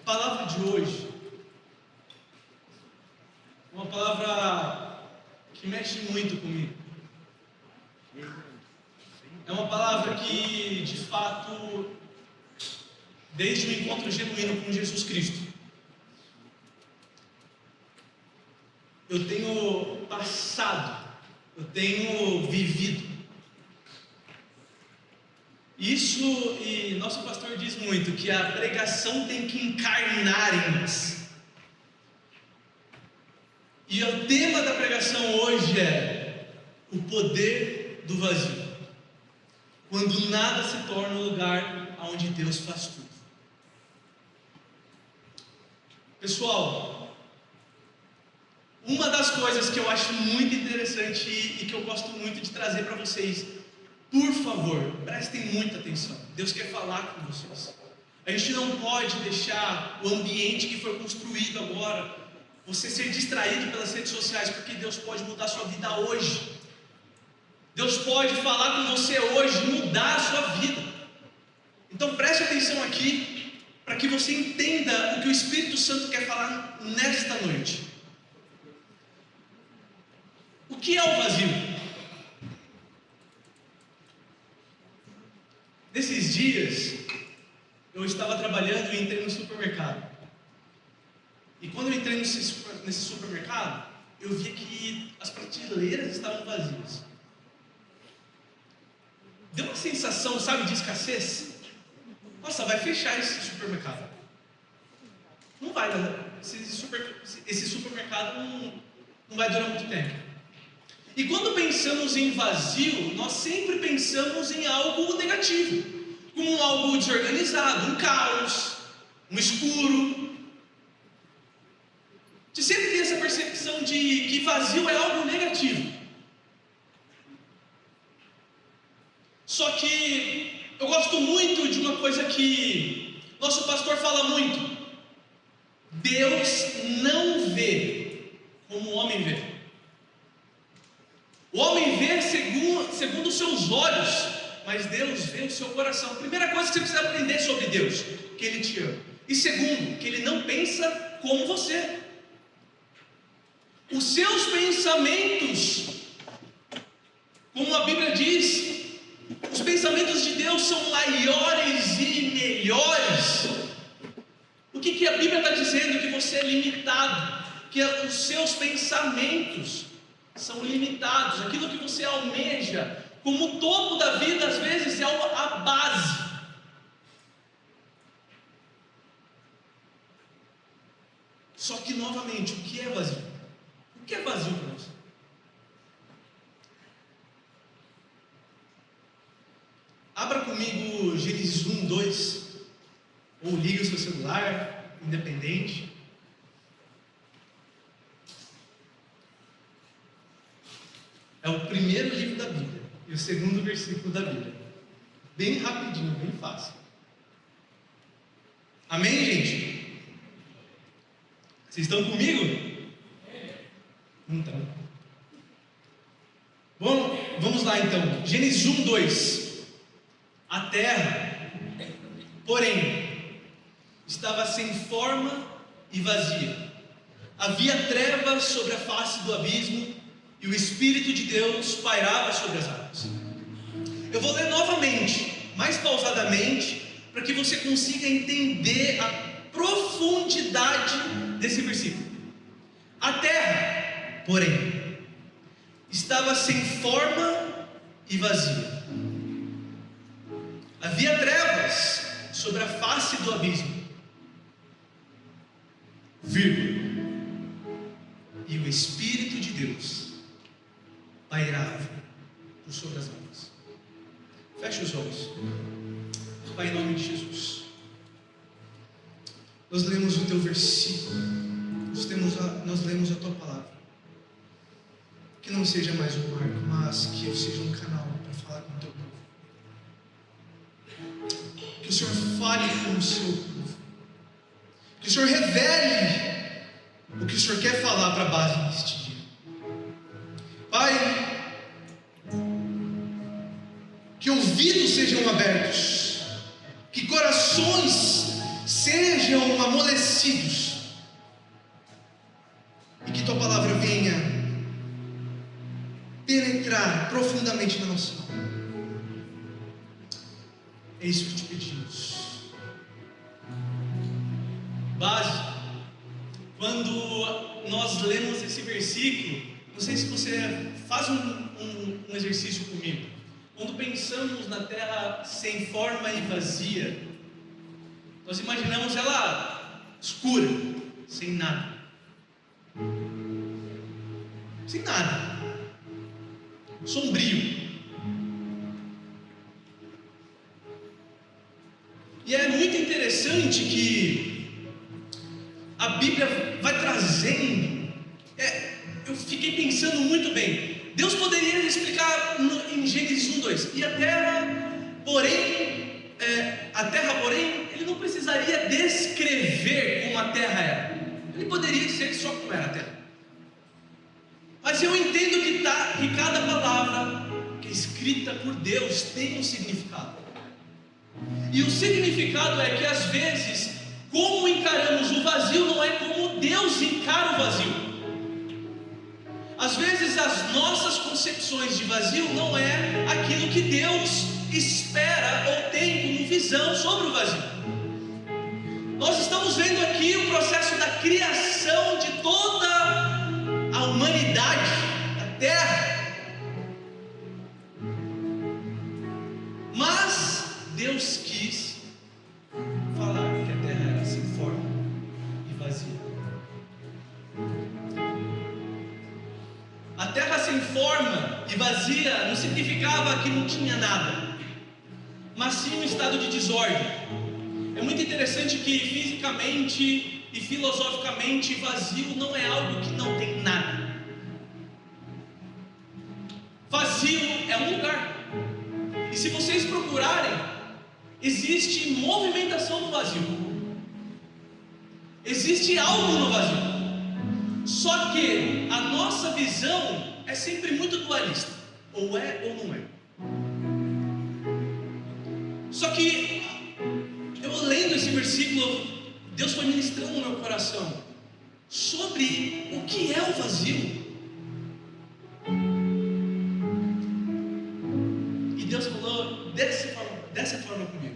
palavra de hoje é uma palavra que mexe muito comigo. É uma palavra que, de fato, desde o encontro genuíno com Jesus Cristo, eu tenho passado, eu tenho vivido. Isso, e nosso pastor diz muito, que a pregação tem que encarnar em nós. E o tema da pregação hoje é o poder do vazio. Quando nada se torna o lugar onde Deus faz tudo. Pessoal, uma das coisas que eu acho muito interessante e que eu gosto muito de trazer para vocês, por favor, prestem muita atenção. Deus quer falar com vocês. A gente não pode deixar o ambiente que foi construído agora, você ser distraído pelas redes sociais, porque Deus pode mudar a sua vida hoje. Deus pode falar com você hoje, mudar a sua vida. Então preste atenção aqui, para que você entenda o que o Espírito Santo quer falar nesta noite. O que é o vazio? Nesses dias, eu estava trabalhando e entrei no supermercado. E quando eu entrei nesse supermercado, eu vi que as prateleiras estavam vazias. Deu uma sensação, sabe, de escassez. Nossa, vai fechar esse supermercado. Não vai, esse supermercado não vai durar muito tempo. E quando pensamos em vazio, nós sempre pensamos em algo negativo, como algo desorganizado, um caos, um escuro. Você sempre tem essa percepção de que vazio é algo negativo. Só que eu gosto muito de uma coisa que nosso pastor fala muito. Deus não vê como o homem vê. O homem vê segundo os seus olhos, mas Deus vê o seu coração. A primeira coisa que você precisa aprender sobre Deus, que Ele te ama. E segundo, que Ele não pensa como você. Os seus pensamentos, como a Bíblia diz, os pensamentos de Deus são maiores e melhores. O que a Bíblia está dizendo? Que você é limitado, que os seus pensamentos são limitados. Aquilo que você almeja como topo da vida, às vezes é a base. Só que, novamente, o que é vazio? O que é vazio para você? Abra comigo Gênesis 1, 2, ou ligue o seu celular, independente. É o primeiro livro da Bíblia e o segundo versículo da Bíblia. Bem rapidinho, bem fácil. Amém, gente? Vocês estão comigo? Então. Bom, vamos lá então. Gênesis 1, 2. A terra, porém, estava sem forma e vazia. Havia trevas sobre a face do abismo, e o Espírito de Deus pairava sobre as águas. Eu vou ler novamente, mais pausadamente, para que você consiga entender a profundidade desse versículo. A terra, porém, estava sem forma e vazia. Havia trevas sobre a face do abismo, vírgula, e o Espírito de Deus pairava por sobre as águas. Feche os olhos. Pai, em nome de Jesus, nós lemos o teu versículo, nós lemos a tua palavra. Que não seja mais um marco, mas que eu seja um canal para falar com o teu povo. Que o Senhor fale com o seu povo. Que o Senhor revele o que o Senhor quer falar para a base neste dia. Pai, que ouvidos sejam abertos, que corações sejam sejam amolecidos, e que tua palavra venha penetrar profundamente na nossa alma. É isso que te pedimos. Base, quando nós lemos esse versículo, não sei se você faz um exercício comigo. Quando pensamos na terra sem forma e vazia, nós imaginamos ela escura, sem nada. Sem nada. Sombrio. E é muito interessante que a Bíblia vai trazendo. Eu fiquei pensando muito bem. Deus poderia explicar em Gênesis 1:2. E a terra, porém, ele não precisaria descrever como a terra era. Ele poderia dizer só como era a terra. Mas eu entendo que cada palavra que é escrita por Deus tem um significado. E o significado é que às vezes, como encaramos o vazio, não é como Deus encara o vazio. Às vezes as nossas concepções de vazio não é aquilo que Deus espera ou tem como visão sobre o vazio. Nós estamos vendo aqui o processo da criação de toda a humanidade, da terra. Mas Deus quis falar que a terra era sem forma e vazia. A terra sem forma e vazia não significava que não tinha nada, mas sim um estado de desordem. É muito interessante que fisicamente e filosoficamente vazio não é algo que não tem nada. Vazio é um lugar. E se vocês procurarem, existe movimentação no vazio. Existe algo no vazio. Só que a nossa visão é sempre muito dualista. Ou é ou não é. Só que eu lendo esse versículo, Deus foi ministrando no meu coração sobre o que é o vazio. E Deus falou dessa forma comigo.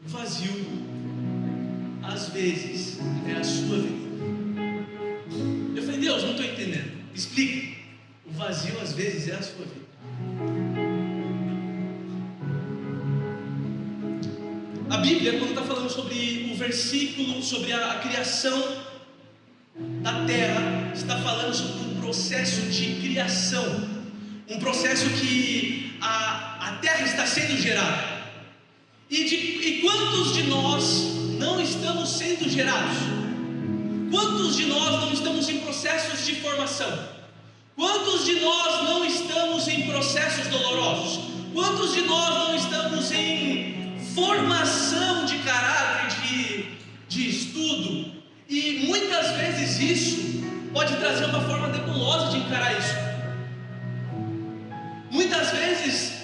O vazio, às vezes, é a sua vida. Eu falei, Deus, não estou entendendo. Explica. O vazio, às vezes, é a sua vida. A Bíblia, quando está falando sobre o versículo, sobre a criação da terra, está falando sobre um processo de criação, um processo que a terra está sendo gerada. E quantos de nós não estamos sendo gerados? Quantos de nós não estamos em processos de formação? Quantos de nós não estamos em processos dolorosos? Quantos de nós não estamos em formação de caráter, de estudo? E muitas vezes isso pode trazer uma forma nebulosa de encarar isso. Muitas vezes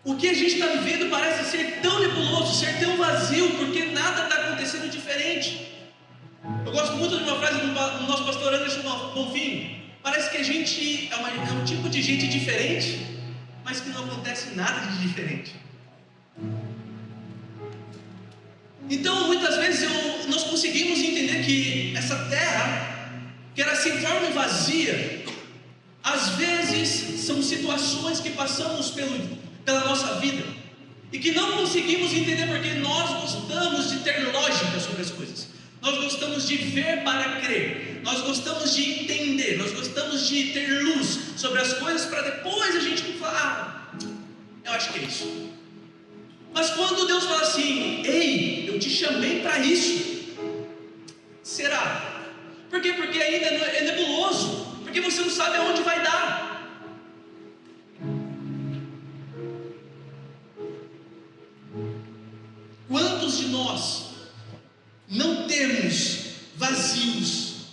o que a gente está vivendo parece ser tão nebuloso, ser tão vazio, porque nada está acontecendo diferente. Eu gosto muito de uma frase do nosso pastor Anderson Bonfim. Parece que a gente é um tipo de gente diferente, mas que não acontece nada de diferente. Então, muitas vezes nós conseguimos entender que essa terra, que era sem forma e vazia, às vezes são situações que passamos pela nossa vida e que não conseguimos entender, porque nós gostamos de ter lógica sobre as coisas, nós gostamos de ver para crer, nós gostamos de entender, nós gostamos de ter luz sobre as coisas para depois a gente falar, eu acho que é isso. Mas quando Deus fala assim, ei, eu te chamei para isso, será? Por quê? Porque ainda é nebuloso, porque você não sabe aonde vai dar. Quantos de nós não temos vazios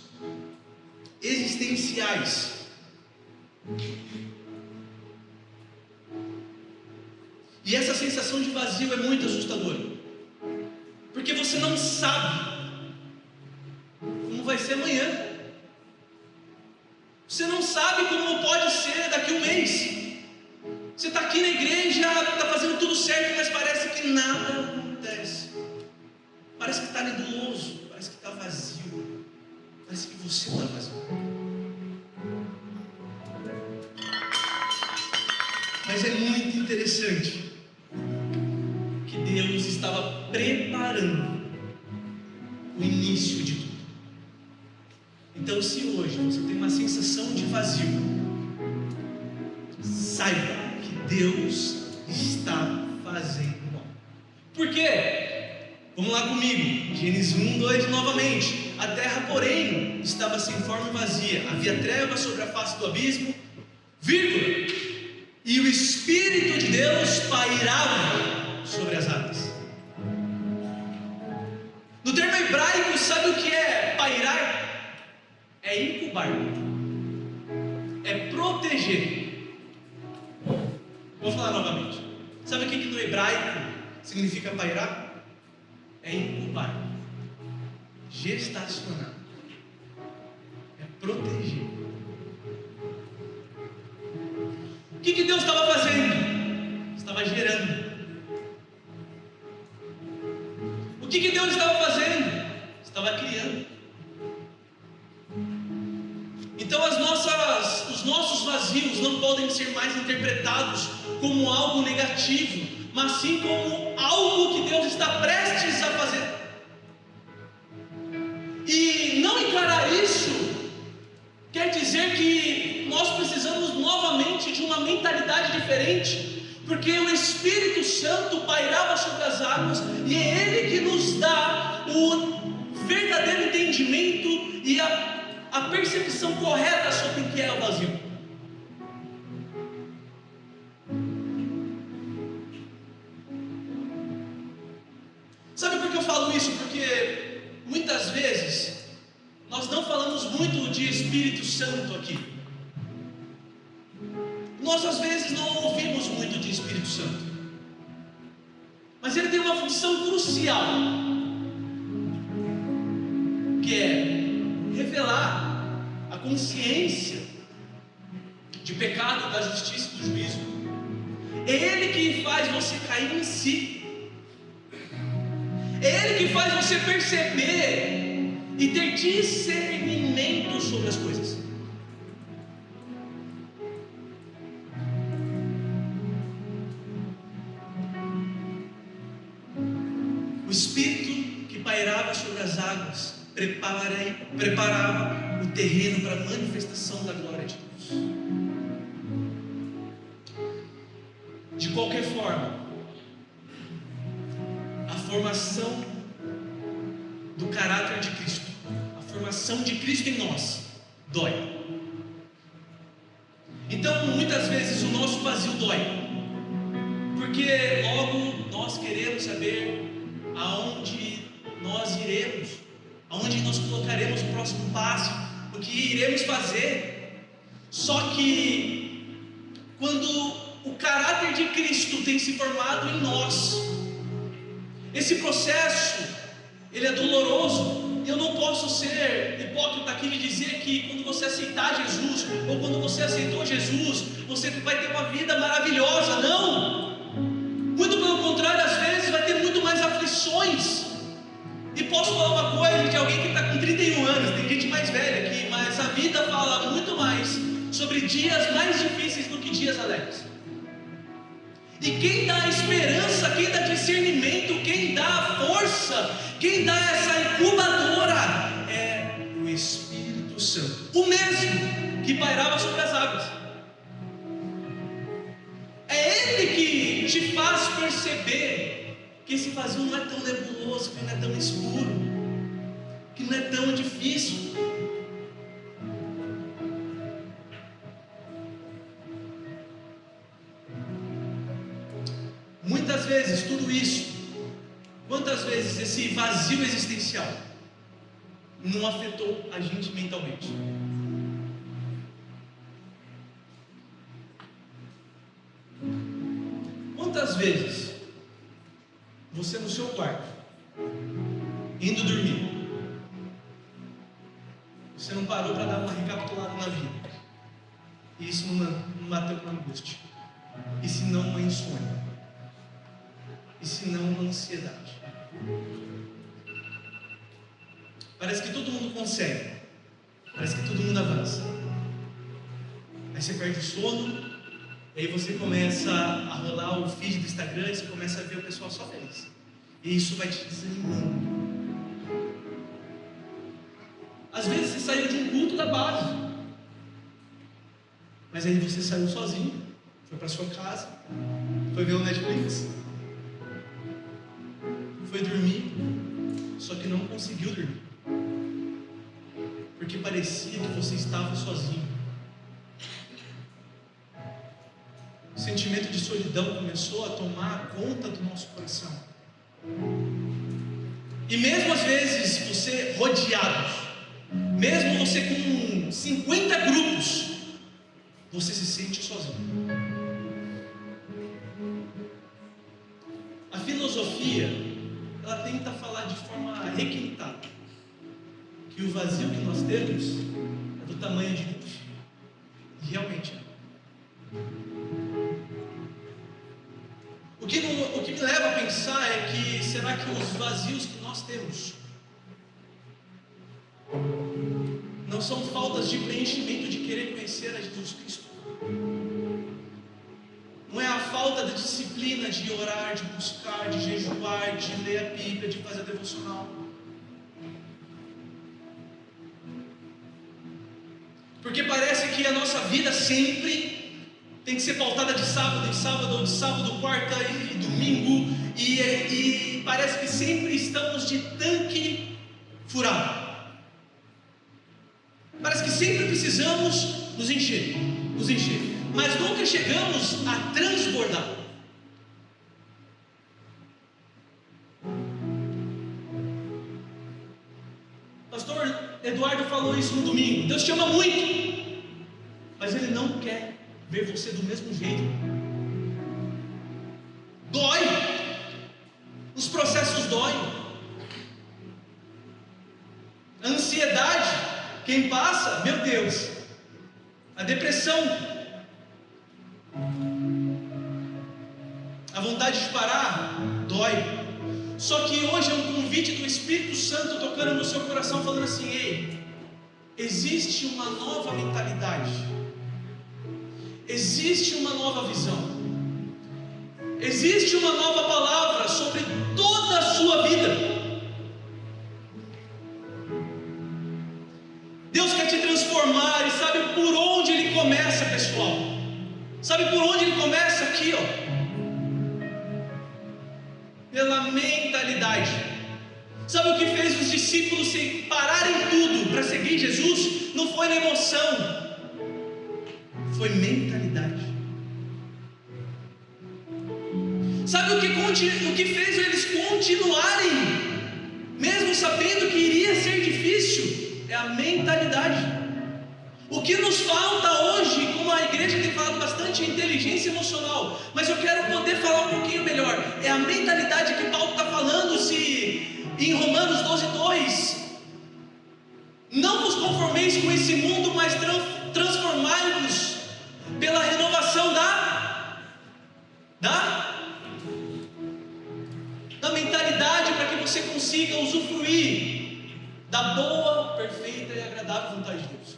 existenciais? E essa sensação de vazio é muito assustadora, porque porque você não sabe como vai ser amanhã. Você não sabe como pode ser daqui a um mês. Você está aqui na igreja, está fazendo tudo certo, mas parece que nada acontece. Parece que está nebuloso, parece que está vazio. Parece que você está vazio. Mas é muito interessante que Deus estava preparando o início de tudo. Então, se hoje você tem uma sensação de vazio, saiba que Deus está fazendo algo. Por quê? Vamos lá comigo, Gênesis 1:2 novamente. A terra, porém, estava sem forma e vazia, havia trevas sobre a face do abismo, vírgula, e o Espírito de Deus pairava sobre as águas. No termo hebraico, sabe o que é pairar? É incubar, é proteger. Vou falar novamente. Sabe o que no hebraico significa pairar? É incubar, gestacionar, é proteger. O que Deus estava fazendo? Estava gerando. O que Deus estava fazendo? Estava criando. Então os nossos vazios não podem ser mais interpretados como algo negativo, mas sim como algo que Deus está prestes a fazer. E não encarar isso quer dizer que nós precisamos novamente de uma mentalidade diferente, porque o Espírito Santo pairava sobre as águas e é Ele que nos dá o verdadeiro entendimento e a percepção correta sobre o que é o vazio. Sabe por que eu falo isso? Porque muitas vezes nós não falamos muito de Espírito Santo aqui. Nós às vezes não ouvimos muito de Espírito Santo, mas ele tem uma função crucial, que é revelar a consciência de pecado, da justiça e do juízo. É Ele que faz você cair em si. É Ele que faz você perceber e ter discernimento sobre as coisas. O Espírito que pairava sobre as águas preparava o terreno para a manifestação da glória de Deus. De qualquer forma, a formação do caráter de Cristo, a formação de Cristo em nós, dói. Então, muitas vezes o nosso vazio dói, porque logo nós queremos saber aonde nós iremos, aonde nós colocaremos o próximo passo, o que iremos fazer. Só que quando o caráter de Cristo tem se formado em nós, esse processo ele é doloroso. Eu não posso ser hipócrita aqui de dizer que quando você aceitar Jesus, ou quando você aceitou Jesus, você vai ter uma vida maravilhosa. Não! Muito pelo contrário, às vezes vai ter muito mais aflições. E posso falar uma coisa de alguém que está com 31 anos, tem gente mais velha aqui, mas a vida fala muito mais sobre dias mais difíceis do que dias alegres. E quem dá esperança, quem dá discernimento, quem dá força, quem dá essa incubadora é o Espírito Santo, o mesmo que pairava sobre as águas. É Ele que te faz perceber que esse vazio não é tão nebuloso, que não é tão escuro, que não é tão difícil. Muitas vezes tudo isso, quantas vezes esse vazio existencial não afetou a gente mentalmente? Quantas vezes você no seu quarto indo dormir. Você não parou para dar uma recapitulada na vida. E isso não bateu com angústia. E se não uma insônia. E se não uma ansiedade. Parece que todo mundo consegue. Parece que todo mundo avança. Aí você perde o sono. E aí você começa a rolar o feed do Instagram. E você começa a ver o pessoal só feliz. E isso vai te desanimando. Às vezes você saiu de um culto da base, mas aí você saiu sozinho, foi para sua casa, foi ver o Netflix, foi dormir, só que não conseguiu dormir, porque parecia que você estava sozinho. O sentimento de solidão começou a tomar conta do nosso coração. E mesmo às vezes você rodeado, mesmo você com 50 grupos, você se sente sozinho. A filosofia, ela tenta falar de forma requintada que o vazio que nós temos é do tamanho de Deus. E realmente é. O que me leva a pensar é que, será que os vazios que nós temos não são faltas de preenchimento de querer conhecer a Jesus Cristo? Não é a falta de disciplina de orar, de buscar, de jejuar, de ler a Bíblia, de fazer devocional? Porque parece que a nossa vida sempre tem que ser pautada de sábado em sábado, ou de sábado, quarta e domingo, e parece que sempre estamos de tanque furado. Parece que sempre precisamos nos encher, mas nunca chegamos a transbordar. Pastor Eduardo falou isso no domingo. Deus te ama muito, mas Ele não quer ver você do mesmo jeito. Dói, os processos doem, a ansiedade, quem passa, meu Deus, a depressão, a vontade de parar, dói. Só que hoje é um convite do Espírito Santo tocando no seu coração, falando assim: ei, existe uma nova mentalidade, existe uma nova visão, existe uma nova palavra sobre toda a sua vida. Deus quer te transformar, e sabe por onde Ele começa, pessoal? Sabe por onde Ele começa? Aqui, ó. Pela mentalidade. Sabe o que fez os discípulos pararem tudo para seguir Jesus? Não foi na emoção, foi mentalidade. Sabe o que fez eles continuarem, mesmo sabendo que iria ser difícil? É a mentalidade. O que nos falta hoje, como a igreja tem falado bastante, é inteligência emocional, mas eu quero poder falar um pouquinho melhor. É a mentalidade que Paulo está falando em Romanos 12:2. Não vos conformeis com esse mundo, mas transformai-vos pela renovação da mentalidade, para que você consiga usufruir da boa, perfeita e agradável vontade de Deus.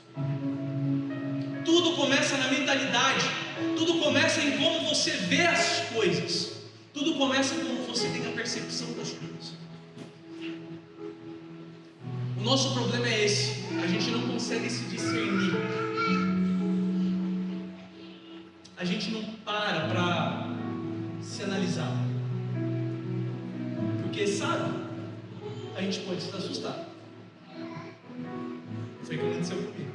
Tudo começa na mentalidade, tudo começa em como você vê as coisas, tudo começa em como você tem a percepção das coisas. O nosso problema é esse: a gente não consegue se discernir, a gente não para se analisar, porque sabe, a gente pode se assustar. Foi o que aconteceu comigo.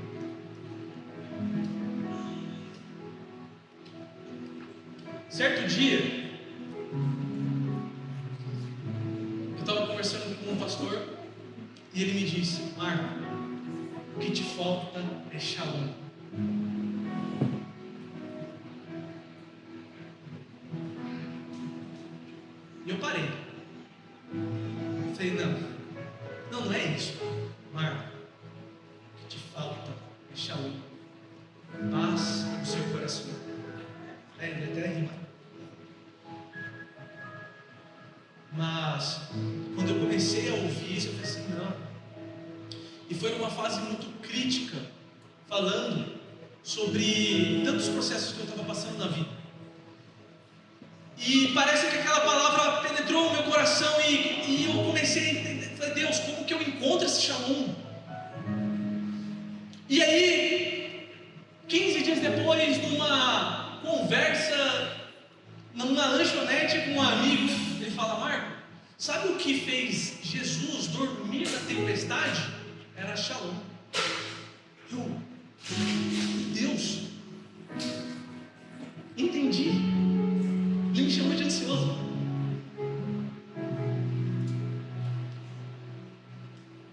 Certo dia, eu estava conversando com um pastor e ele me disse: Marco, o que te falta é shalom. E eu parei. Eu falei: não, Não, não é isso. Marco, o que te falta é Shalom. Paz no seu coração. Ele até rima. Mas, quando eu comecei a ouvir isso, eu falei assim, não. E foi numa fase muito crítica, falando sobre tantos processos que eu estava passando na vida. E parece que aquela palavra penetrou o meu coração e eu comecei a entender, falei, Deus, como que eu encontro esse Shalom? E aí, 15 dias depois, numa conversa, numa lanchonete com um amigo, ele fala, Marco, sabe o que fez Jesus dormir na tempestade? Era Shalom. Deus, entendi. Ele me chamou de ansioso.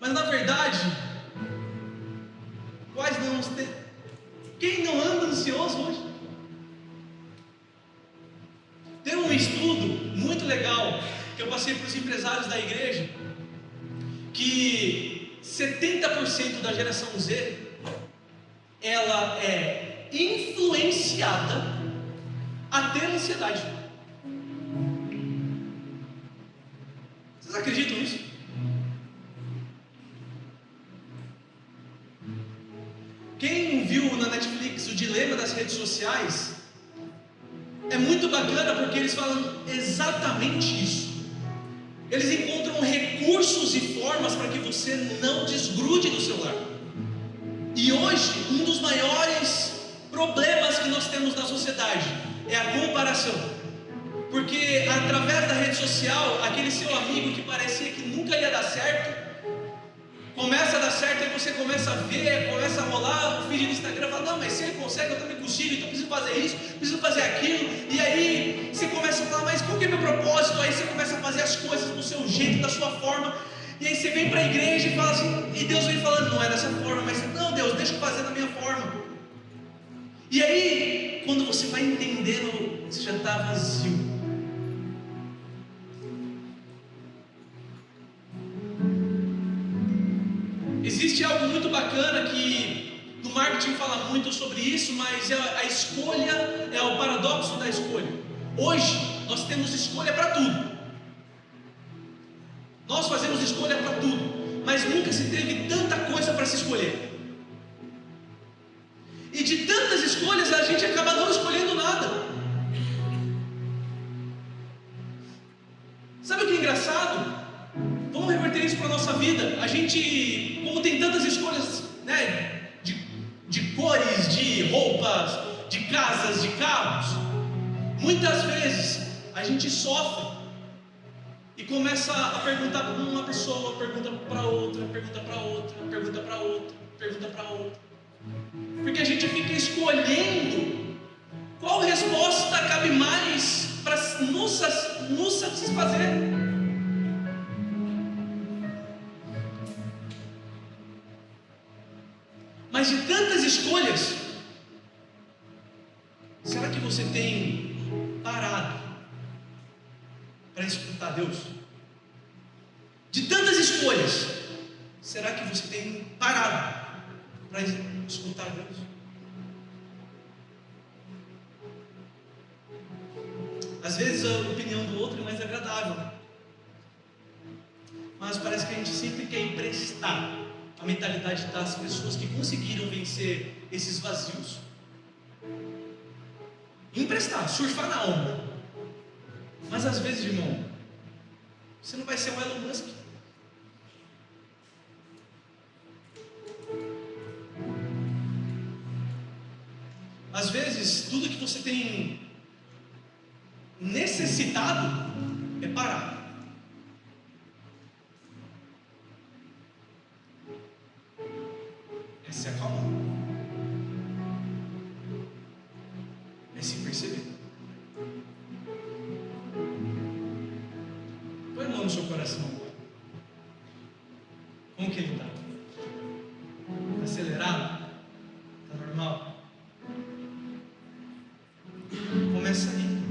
Mas na verdade, quem não anda ansioso hoje? Tem um estudo muito legal que eu passei para os empresários da igreja, que 70% da geração Z, ela é influenciada a ter ansiedade. Vocês acreditam nisso? Quem viu na Netflix o Dilema das Redes Sociais, é muito bacana porque eles falam exatamente isso. Eles encontram recursos e formas para que você não desgrude do celular. E hoje, um dos maiores problemas que nós temos na sociedade é a comparação. Porque através da rede social, aquele seu amigo que parecia que nunca ia dar certo, começa a dar certo, e você começa a ver, começa a rolar o feed do Instagram, fala, não, mas se ele consegue, eu também consigo, então eu preciso fazer isso, preciso fazer aquilo, e aí você começa a falar, mas qual que é meu propósito? Aí você começa a fazer as coisas do seu jeito, da sua forma, e aí você vem para a igreja e fala assim, e Deus vem falando, não é dessa forma, mas não, Deus, deixa eu fazer da minha forma. E aí, quando você vai entendendo, você já está vazio. Existe algo muito bacana que no marketing fala muito sobre isso, mas a escolha é o paradoxo da escolha. Hoje nós temos escolha para tudo. Nós fazemos escolha para tudo, mas nunca se teve tanta coisa para se escolher. E de tantas escolhas a gente acaba não escolhendo nada. Sabe o que é engraçado? Vamos reverter isso para a nossa vida. A gente, como tem tantas escolhas, né, de cores, de roupas, de casas, de carros, muitas vezes a gente sofre e começa a perguntar para uma pessoa, pergunta para outra, pergunta para outra, pergunta para outra, pergunta para outra, porque a gente fica escolhendo qual resposta cabe mais para nos satisfazer. Mas de tantas escolhas, será que você tem parado para escutar Deus? De tantas escolhas, será que você tem parado para escutar Deus? Às vezes a opinião do outro é mais agradável, mas parece que a gente sempre quer emprestar a mentalidade das pessoas que conseguiram vencer esses vazios. Emprestar, surfar na onda. Mas às vezes, irmão, você não vai ser um Elon Musk. Às vezes, tudo que você tem necessitado é parar. É se acalmar. É se perceber. Põe a mão no seu coração agora. Como que ele está? Está acelerado? Está normal? Começa aí.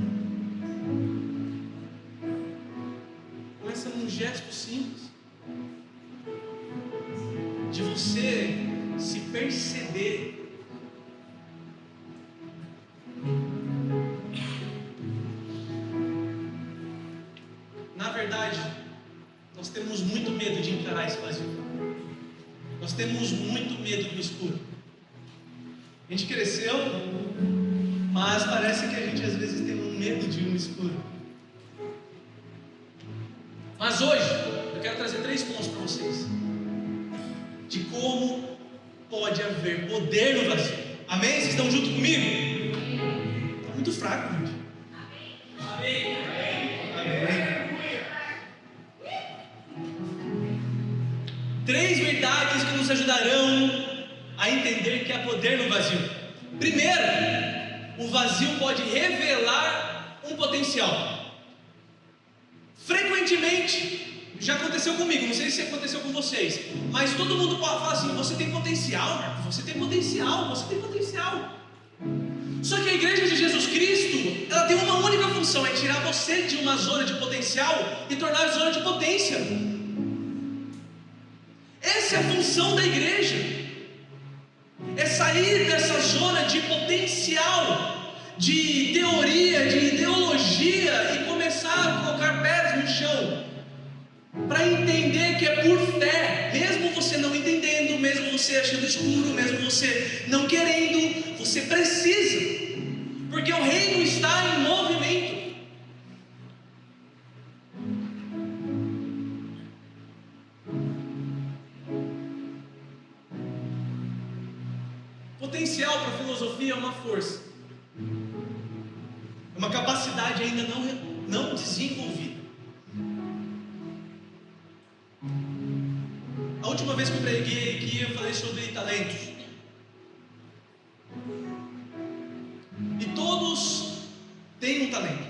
Começa num gesto simples. você se perceber. Na verdade, nós temos muito medo de encarar esse vazio. Nós temos muito medo do escuro. A gente cresceu, mas parece que a gente às vezes tem um medo de um escuro. Mas hoje, eu quero trazer 3 pontos para vocês. De como pode haver poder no vazio. Amém? Vocês estão junto comigo? Está muito fraco, gente. Amém. Amém. 3 verdades que nos ajudarão a entender que há poder no vazio. Primeiro, o vazio pode revelar um potencial. Frequentemente, já aconteceu comigo, não sei se aconteceu com vocês, mas todo mundo pode falar assim: você tem potencial, Marcos, você tem potencial, você tem potencial. Só que a igreja de Jesus Cristo, ela tem uma única função: é tirar você de uma zona de potencial e tornar a zona de potência. Essa é a função da igreja, é sair dessa zona de potencial, de teoria, de ideologia, e começar a colocar pés no chão, para entender que é por fé, mesmo você não entendendo, mesmo você achando escuro, mesmo você não querendo, você precisa, porque o reino está em movimento. Potencial para a filosofia é uma força, é uma capacidade ainda não desenvolvida. A última vez que eu preguei aqui, eu falei sobre talentos. E todos têm um talento.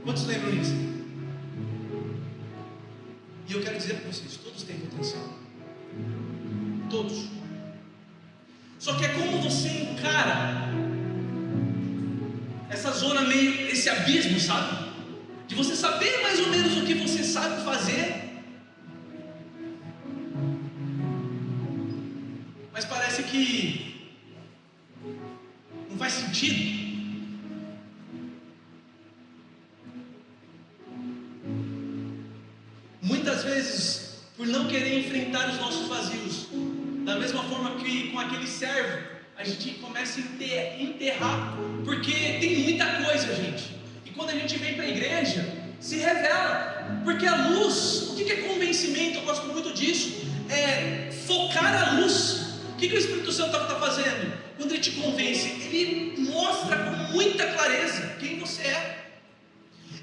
Quantos lembram disso? E eu quero dizer para vocês: todos têm potencial. Todos. Só que é como você encara essa zona, meio, esse abismo, sabe? De você saber mais ou menos o que você sabe fazer, mas parece que não faz sentido. Muitas vezes, por não querer enfrentar os nossos vazios, da mesma forma que com aquele servo, a gente começa a enterrar, porque tem muita coisa, gente. E quando a gente vem para a igreja, se revela, porque a luz, o que é convencimento? Eu gosto muito disso, é focar a luz. O que o Espírito Santo está fazendo? Quando ele te convence, ele mostra com muita clareza quem você é.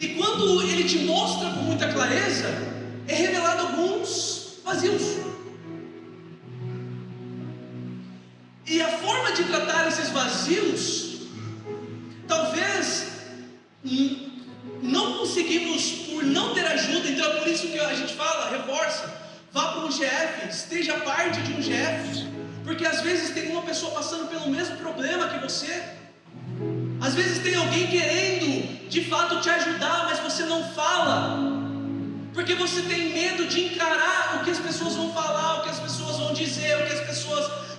E quando ele te mostra com muita clareza, é revelado alguns vazios. E a forma de tratar esses vazios, talvez não conseguimos por não ter ajuda. Então é por isso que a gente fala, reforça, vá para um GF, esteja parte de um GF, porque às vezes tem uma pessoa passando pelo mesmo problema que você, às vezes tem alguém querendo de fato te ajudar, mas você não fala, porque você tem medo de encarar o que as pessoas vão falar, o que as pessoas vão dizer,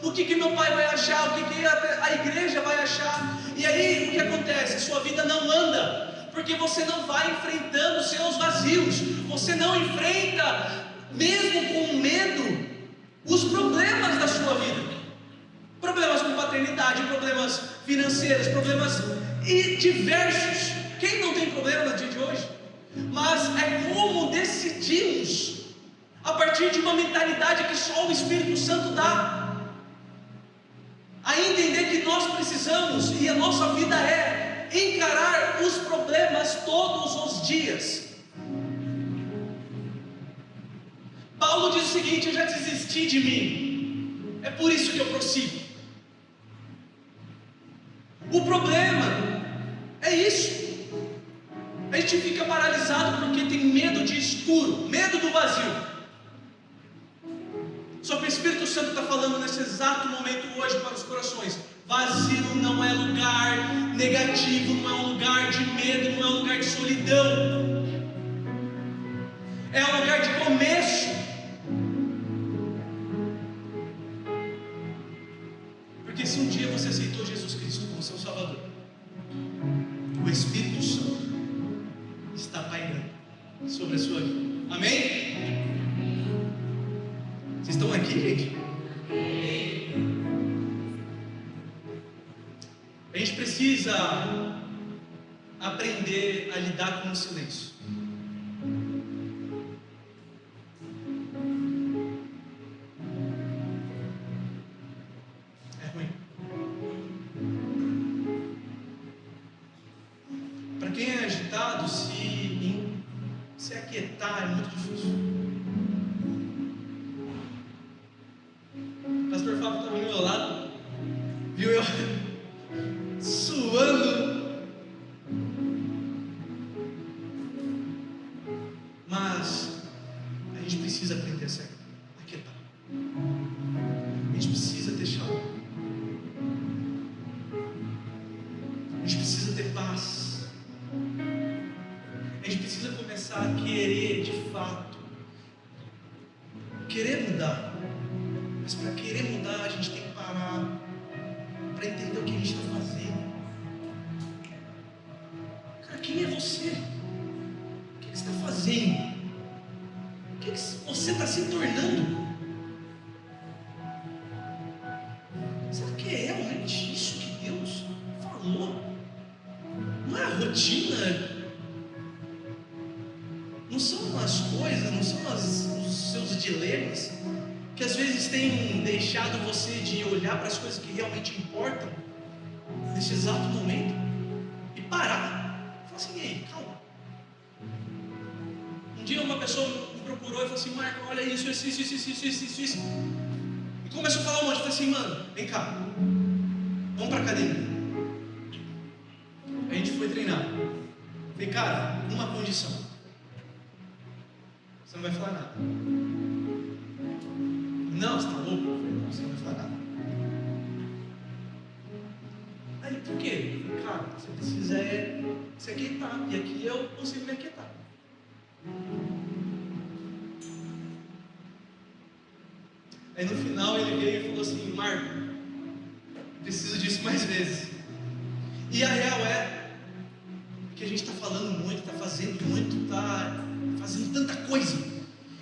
o que meu pai vai achar, o que a igreja vai achar. E aí o que acontece? A sua vida não anda, porque você não vai enfrentando os seus vazios, você não enfrenta, mesmo com medo, os problemas da sua vida, problemas com paternidade, problemas financeiros, problemas diversos. Quem não tem problema no dia de hoje? Mas é como decidimos, a partir de uma mentalidade que só o Espírito Santo dá, a entender que nós precisamos, e a nossa vida é encarar os problemas todos os dias. Paulo diz o seguinte: eu já desisti de mim, é por isso que eu prossigo. O problema é isso. A gente fica paralisado porque tem medo de escuro, medo do vazio. Só que o Espírito Santo está falando nesse exato momento hoje para os corações: vazio não é lugar negativo, não é um lugar de medo, não é um lugar de solidão, é um lugar de começo. Vocês estão aqui, gente? A gente precisa aprender a lidar com o silêncio. É ruim. Para quem é agitado, se aquietar é muito difícil. O pastor Fábio estava do meu lado, viu eu suando, mas a gente precisa aprender a se aquietar. A gente precisa deixar. A gente precisa ter paz. A gente precisa começar a querer de fato, querer mudar. Mas para querer mudar, a gente tem que parar para entender o que a gente está fazendo. Cara, quem é você? O que você está fazendo? O que você está se tornando? Será que é realmente isso que Deus falou? Não é a rotina? Não são as coisas, não são os seus dilemas que às vezes têm deixado você de olhar para as coisas que realmente importam nesse exato momento e parar. Falar assim, ei, calma. Um dia uma pessoa me procurou e falou assim, Marco, olha isso. E começou a falar um monte. Eu falei assim, mano, vem cá, vamos para a academia. A gente foi treinar. Eu falei, cara, uma condição: você não vai falar nada. Não, você está louco? Não, você não vai falar nada. Aí, por quê? Cara, você precisa se aquietar. E aqui eu consigo me aquietar. Aí no final ele veio e falou assim, Marco, preciso disso mais vezes. E a real é que a gente está falando muito, está fazendo muito, está fazendo tanta coisa.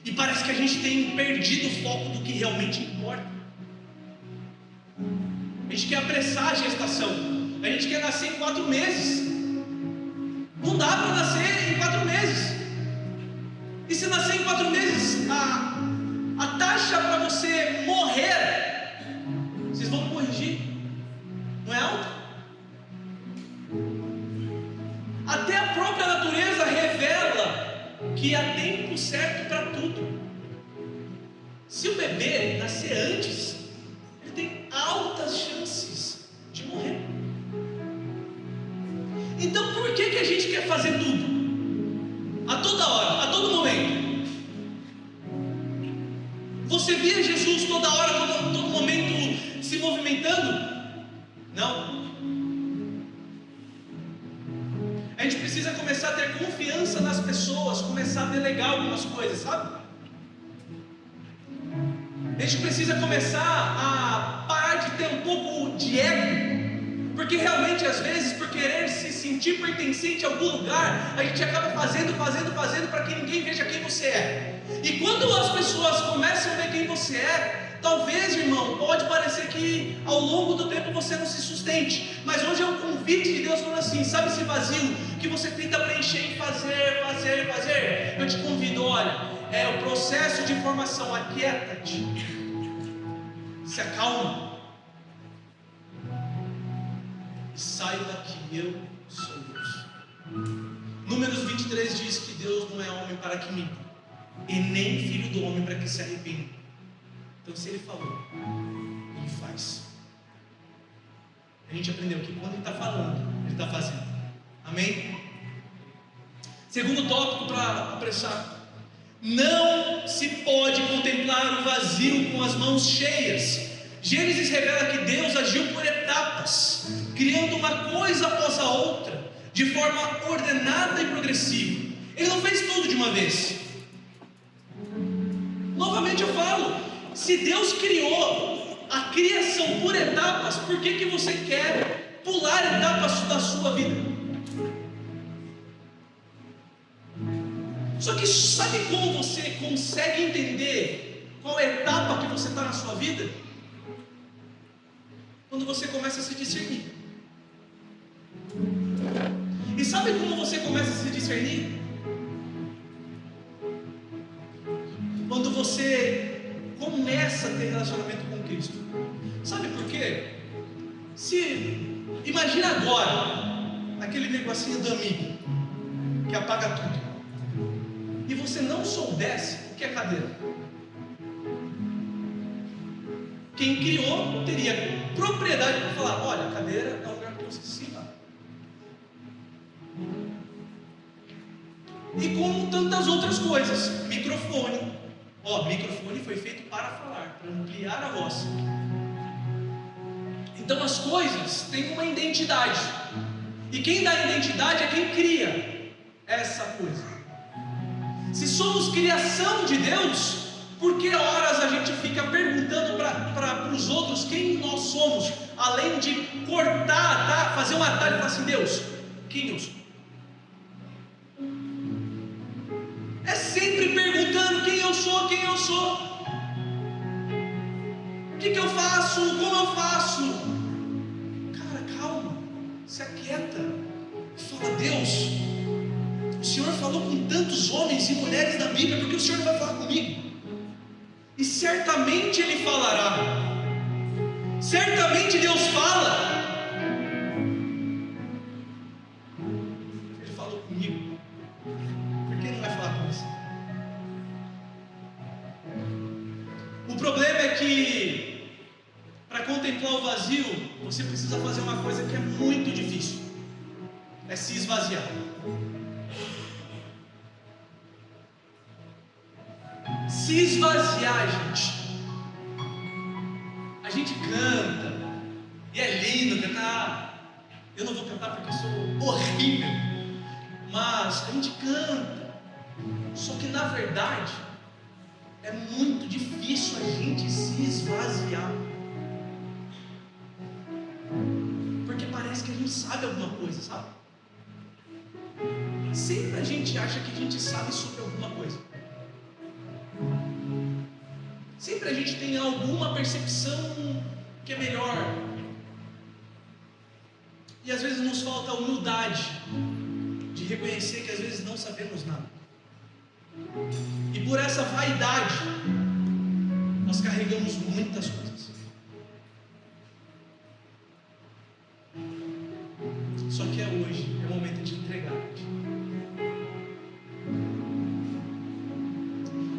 E parece que a gente tem perdido o foco do que realmente importa. A gente quer apressar a gestação. A gente quer nascer em 4 meses. Não dá para nascer em 4 meses. E se nascer em 4 meses, a taxa para você morrer, vocês vão me corrigir, não é alta? Até a própria natureza revela que há tempo certo para tudo. Se o bebê nascer antes, ele tem altas chances de morrer. Então por que a gente quer fazer tudo? A toda hora, a todo momento. Você via Jesus toda hora, todo momento se movimentando? Não. A gente precisa começar a ter confiança nas pessoas, começar a delegar algumas coisas, sabe? A gente precisa começar a parar de ter um pouco de ego, porque realmente às vezes, por querer se sentir pertencente a algum lugar, a gente acaba fazendo para que ninguém veja quem você é. E quando as pessoas começam a ver quem você é, talvez, irmão, pode parecer que ao longo do tempo você não se sustente, mas hoje é um convite de Deus falando assim, sabe esse vazio que você tenta preencher e fazer, eu te convido, olha, é o processo de formação, aquieta-te, se acalma e saiba que eu sou Deus. Números 23 diz que Deus não é homem para que minta, e nem filho do homem para que se arrependa. Então se Ele falou, Ele faz. A gente aprendeu que quando Ele está falando, Ele está fazendo. Amém? Segundo tópico para apressar: não se pode contemplar o vazio com as mãos cheias. Gênesis revela que Deus agiu por etapas, criando uma coisa após a outra, de forma ordenada e progressiva. Ele não fez tudo de uma vez. Novamente eu falo, se Deus criou a criação por etapas, por que você quer pular etapas da sua vida? Só que sabe como você consegue entender qual etapa que você está na sua vida? Quando você começa a se discernir. E sabe como você começa a se discernir? Quando você começa a ter relacionamento com Cristo. Sabe por quê? Imagina agora aquele negocinho do amigo que apaga tudo, e você não soubesse o que é cadeira. Quem criou teria propriedade para falar: olha, a cadeira é um lugar que você se senta. E como tantas outras coisas, microfone. Microfone foi feito para falar, para ampliar a voz. Então as coisas têm uma identidade, e quem dá identidade é quem cria essa coisa. Se somos criação de Deus, por que horas a gente fica perguntando para os outros quem nós somos, além de cortar, fazer um atalho e falar assim: Deus, quem eu sou? É sempre perguntando quem eu sou, quem eu sou. O que eu faço, como eu faço? Cara, calma, se aquieta e fala: Deus, o Senhor falou com tantos homens e mulheres da Bíblia, porque o Senhor não vai falar comigo? E certamente Ele falará. Certamente Deus fala. Ele falou comigo, por que não vai falar com você? O problema é que, para contemplar o vazio, você precisa fazer uma coisa que é muito difícil: é se esvaziar. Se esvaziar, gente. A gente canta, e é lindo cantar. Eu não vou cantar porque eu sou horrível, mas a gente canta. Só que na verdade é muito difícil a gente se esvaziar, porque parece que a gente sabe alguma coisa, sabe? Sempre a gente acha que a gente sabe sobre alguma coisa. Sempre a gente tem alguma percepção que é melhor. E às vezes nos falta a humildade de reconhecer que às vezes não sabemos nada. E por essa vaidade nós carregamos muitas coisas. Só que é hoje, é o momento de entregar.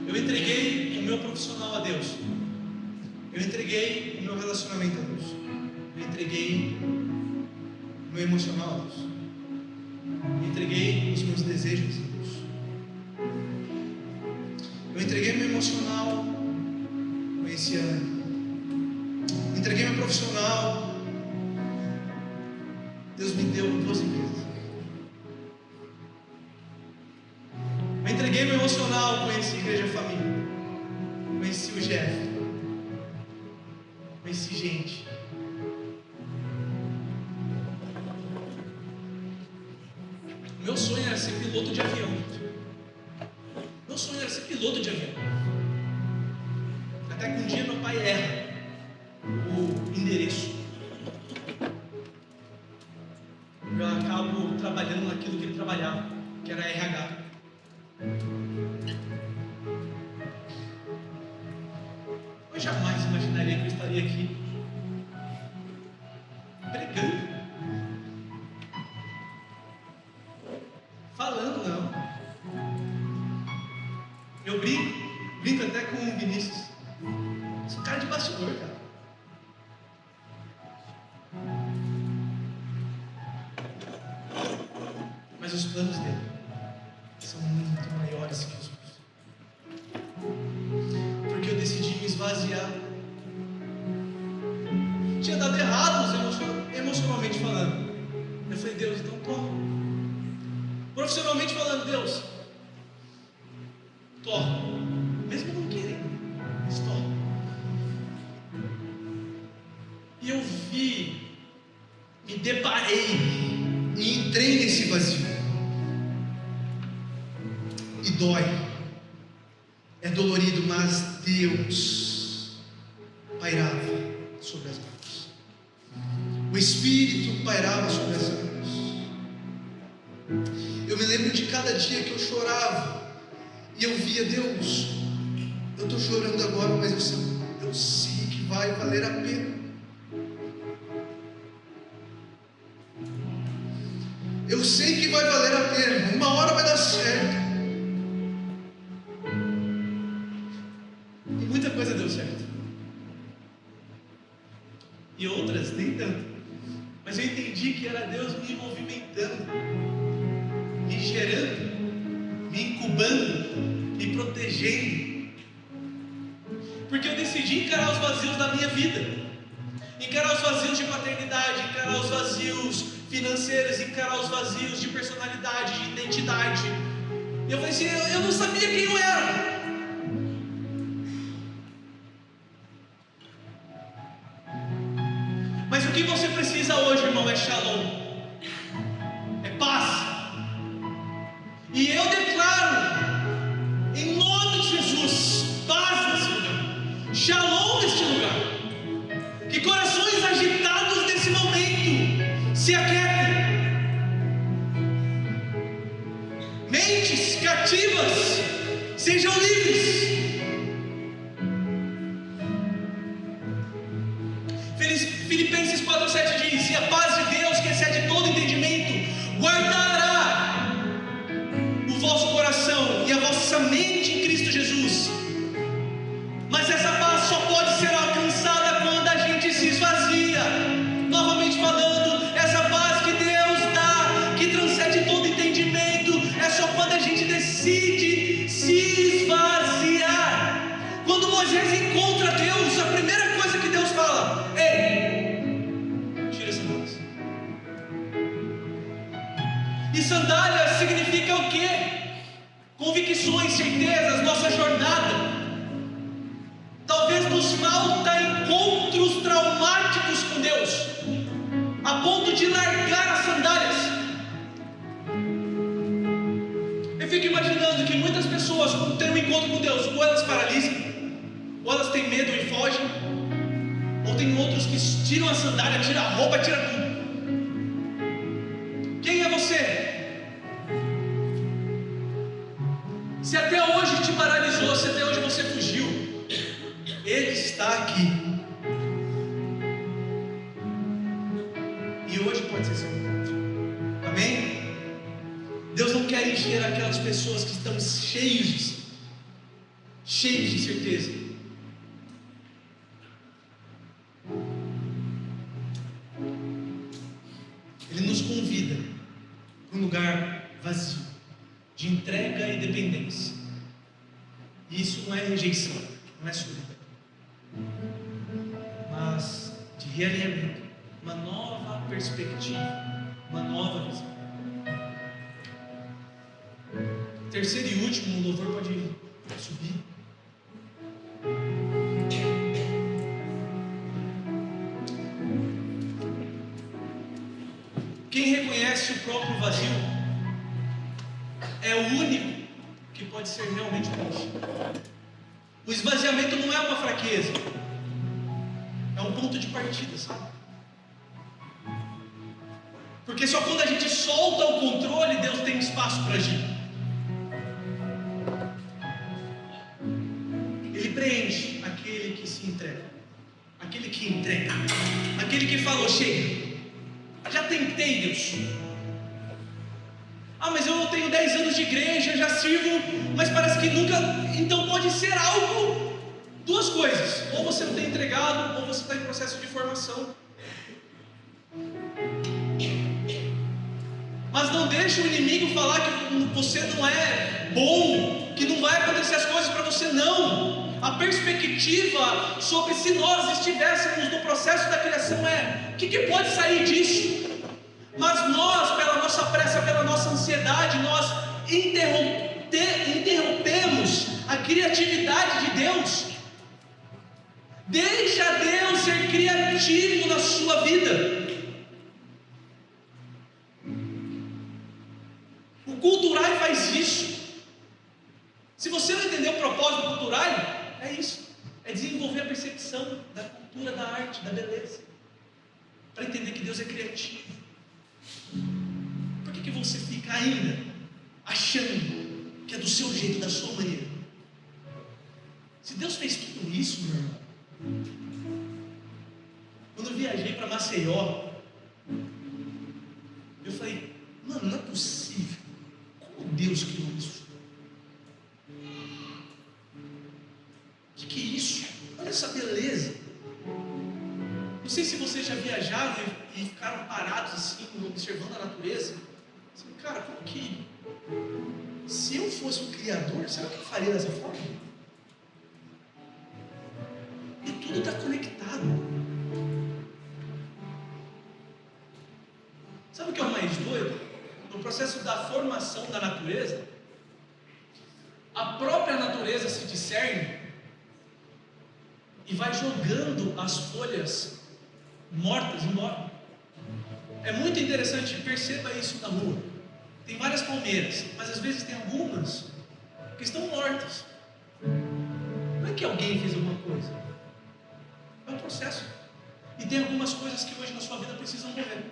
Eu entreguei o meu profissional a Deus. Eu entreguei o meu relacionamento a Deus. Eu entreguei o meu emocional a Deus. Eu entreguei os meus desejos a Deus. Eu entreguei meu emocional, conheci a Ana. Entreguei meu profissional. Deus me deu 2 empresas. Eu entreguei meu emocional, conheci a Igreja Família. Conheci o Jeff. Conheci gente. O meu sonho era ser piloto de avião. Meu sonho era ser piloto de avião. Até que um dia meu pai erra o endereço. Eu acabo trabalhando naquilo que ele trabalhava, que era RH. Eu jamais imaginaria que eu estaria aqui pregando, falando, não. Eu brinco até com o Vinícius. Sou cara de bastidor, cara. Mas os planos dele são muito maiores que os meus. Porque eu decidi me esvaziar. Tinha dado errado emocionalmente falando. Eu falei: Deus, então toma. Profissionalmente falando: Deus, toma. Mesmo não querendo, mas toma. E eu me deparei e entrei nesse vazio. E dói. É dolorido. colorido, mas Deus pairava sobre as águas. O Espírito pairava sobre as águas. Eu me lembro de cada dia que eu chorava e eu via: Deus, eu estou chorando agora, mas eu sei que vai valer a pena. Eu sei que vai valer a pena, uma hora vai dar certo. E muita coisa deu certo, e outras nem tanto. Mas eu entendi que era Deus me movimentando, me gerando, me incubando, me protegendo. Porque eu decidi encarar os vazios da minha vida, encarar os vazios de paternidade, encarar os vazios financeiros, encarar os vazios de personalidade, de identidade. Eu falei assim: eu não sabia quem eu era. Mas o que você precisa hoje, irmão, é shalom, é paz. E eu declaro, em nome de Jesus, paz nesse lugar, shalom neste lugar. Que corações agitados nesse momento se aquietem, mentes cativas sejam livres. Filipenses 4,7 diz: e a paz de Deus, que excede todo entendimento, guardará o vosso coração e a vossa mente em Cristo Jesus. Mas essa paz só pode ser alcançada quando a gente se esvazia. Novamente falando, essa paz que Deus dá, que transcende todo entendimento, é só quando a gente decide se esvaziar. Quando Moisés encontra Deus, a primeira coisa que Deus fala: ei, tira as sandálias. E sandálias significa o quê? Convicções, certezas, nossa jornada. Talvez nos falta encontros traumáticos com Deus, a ponto de largar as sandálias. Eu fico imaginando que muitas pessoas, quando têm um encontro com Deus, ou elas paralisam, ou elas têm medo e fogem, ou tem outros que tiram a sandália, tiram a roupa, tiram tudo. Quem é você? Se até hoje te paralisou, se até hoje você fugiu, Ele está aqui. E hoje pode ser seu encontro. Amém? Deus não quer encher aquelas pessoas que estão cheios de certeza. Ele nos convida para um lugar vazio, de entrega e dependência. E isso não é rejeição, não é solidão, mas de realinhamento, uma nova perspectiva, uma nova visão. Terceiro e último, o louvor pode subir. Quem reconhece o próprio vazio é o único que pode ser realmente preenchido. O esvaziamento não é uma fraqueza, é um ponto de partida, sabe? Porque só quando a gente solta o controle, Deus tem espaço para agir. Ele preenche aquele que se entrega, aquele que entrega, aquele que falou: chega, já tentei, Deus. Ah, mas eu tenho 10 anos de igreja, já sirvo, mas parece que nunca. Então pode ser algo, duas coisas: ou você não tem entregado, ou você está em processo de formação. Mas não deixe o inimigo falar que você não é bom, que não vai acontecer as coisas para você, não. A perspectiva sobre se nós estivéssemos no processo da criação é: o que pode sair disso? Mas nós, pela nossa pressa, pela nossa ansiedade, nós interrompemos a criatividade de Deus. Deixa Deus ser criativo na sua vida. O Culturai faz isso. Se você não entender o propósito do Culturai, é isso. É desenvolver a percepção da cultura da arte, da beleza. Para entender que Deus é criativo. Por que você fica ainda achando que é do seu jeito, da sua maneira? Se Deus fez tudo isso, meu irmão. Quando eu viajei para Maceió, eu falei, mano, não é possível. Como Deus criou isso? O que é isso? Olha essa beleza. Não sei se vocês já viajaram e ficaram parados assim, observando a natureza. Assim, cara, como que... Se eu fosse o Criador, será que eu faria dessa forma? E tudo está conectado. Sabe o que é o mais doido? No processo da formação da natureza, a própria natureza se discerne e vai jogando as folhas mortas embora. É muito interessante, perceba isso na rua. Tem várias palmeiras, mas às vezes tem algumas que estão mortas. Não é que alguém fez alguma coisa, é um processo. E tem algumas coisas que hoje na sua vida precisam morrer.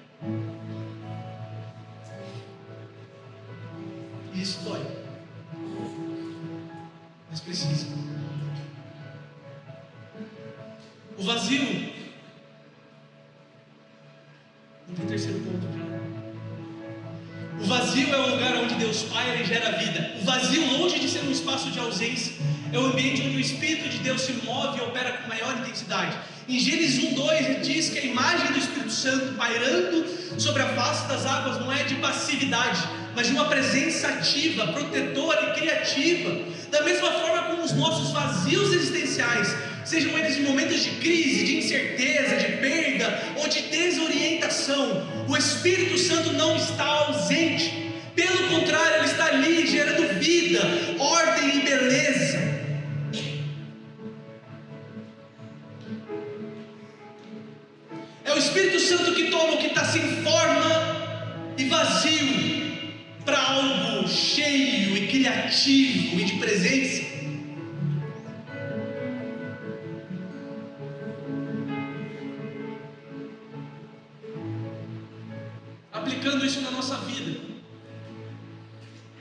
E isso dói, mas precisa. O vazio. Não tem terceiro ponto já. O vazio é o lugar onde Deus Pai ele gera vida. O vazio, longe de ser um espaço de ausência, é o ambiente onde o Espírito de Deus se move e opera com maior intensidade. Em Gênesis 1:2 ele diz que a imagem do Espírito Santo pairando sobre a face das águas não é de passividade, mas de uma presença ativa, protetora e criativa. Da mesma forma como os nossos vazios existenciais, sejam eles em momentos de crise, de incerteza, de perda ou de desorientação, o Espírito Santo não está ausente. Pelo contrário, ele está ali gerando vida, ordem e beleza. É o Espírito Santo que toma o que está sem forma e vazio para algo cheio e criativo e de presença. Aplicando isso na nossa vida,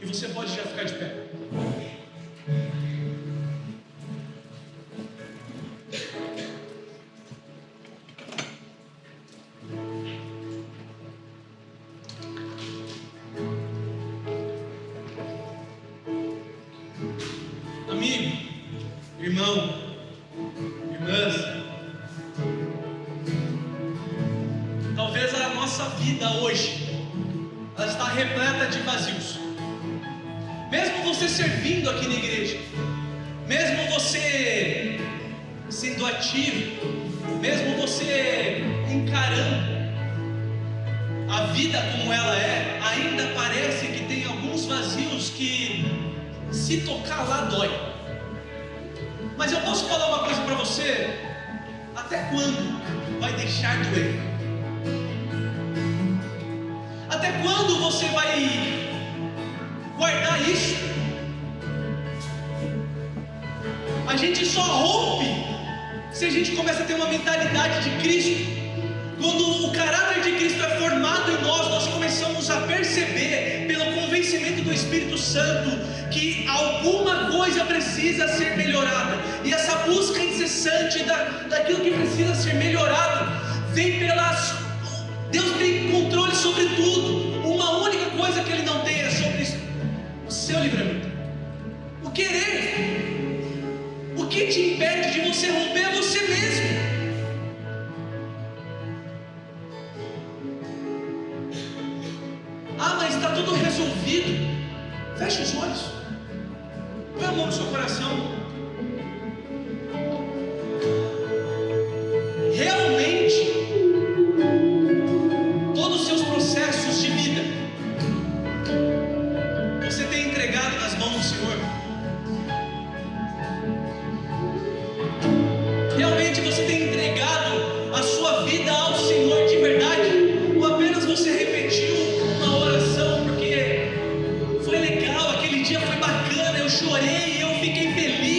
e você pode já ficar de pé. Amigo, irmão, irmãs, talvez a nossa vida hoje ela está repleta de vazios. Mesmo você servindo aqui na igreja, mesmo você sendo ativo, mesmo você encarando a vida como ela é, ainda parece que tem alguns vazios que, se tocar lá, dói. Mas eu posso falar uma coisa para você: até quando vai deixar doer? Até quando você vai guardar isso? A gente só rompe se a gente começa a ter uma mentalidade de Cristo. Quando o caráter de Cristo é formado em nós, nós começamos a perceber, pelo convencimento do Espírito Santo, que alguma coisa precisa ser melhorada. E essa busca incessante daquilo que precisa ser melhorado vem pelas... Deus tem controle sobre tudo. Uma única coisa que Ele não tem é sobre o seu livramento. O querer. O que te impede de você romper é você mesmo. Ah, mas está tudo resolvido. Feche os olhos. Põe a mão no seu coração. Realmente, todos os seus processos de vida você tem entregado nas mãos do Senhor? Realmente você tem entregado a sua vida ao Senhor de verdade? Ou apenas você repetiu uma oração porque foi legal, aquele dia foi bacana, eu chorei, eu fiquei feliz?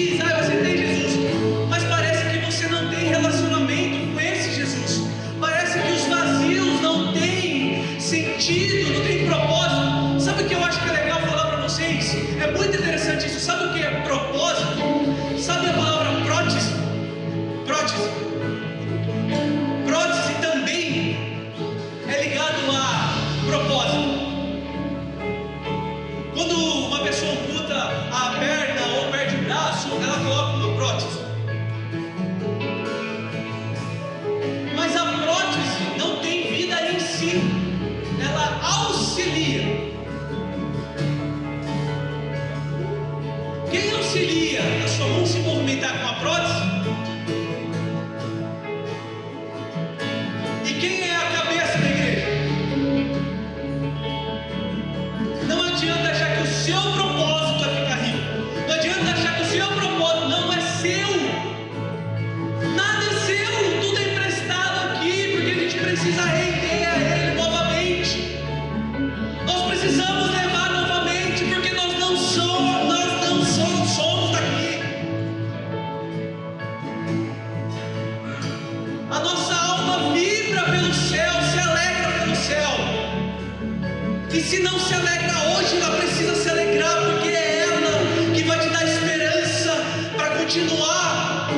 E se não se alegra hoje, ela precisa se alegrar, porque é ela que vai te dar esperança para continuar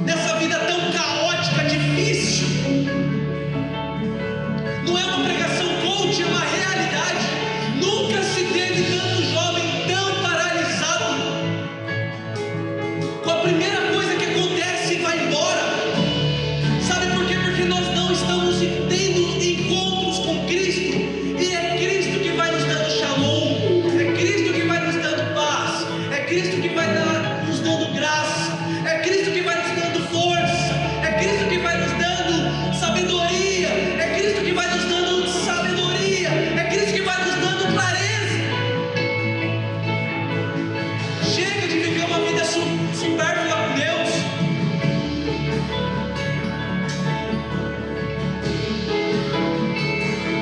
nessa vida tão caótica, difícil. Não é uma pregação coach, é uma realidade. Nunca se teve tanto jovem tão paralisado com a primeira coisa que acontece e vai embora. Sabe por quê? Porque nós não estamos tendo encontros com Cristo, e é Cristo que vai nos dando shalom, é Cristo que vai nos dando paz, é Cristo que vai nos dando graça, é Cristo que vai nos dando força, é Cristo que vai nos dando sabedoria, é Cristo que vai nos dando sabedoria, é Cristo que vai nos dando clareza. Chega de viver uma vida supérflua com Deus.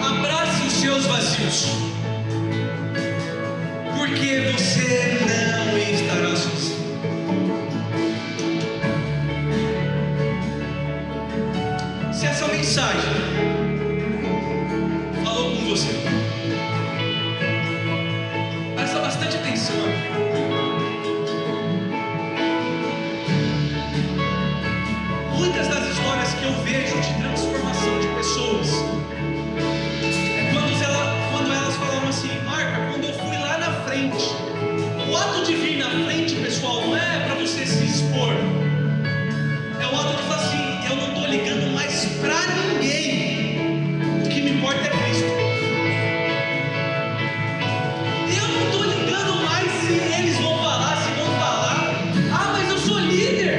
Abrace os seus vazios, porque você não estará sozinho. Se essa mensagem falou com você, presta bastante atenção. Muitas das histórias que eu vejo de transformação de pessoas é quando elas falaram assim: Marca, quando eu fui lá na frente. O ato de vir na frente, pessoal, não é para você se expor, é o ato de falar assim: eu não estou ligando mais para ninguém, o que me importa é Cristo. Eu não estou ligando mais se eles vão falar, se vão falar. Ah, mas eu sou líder.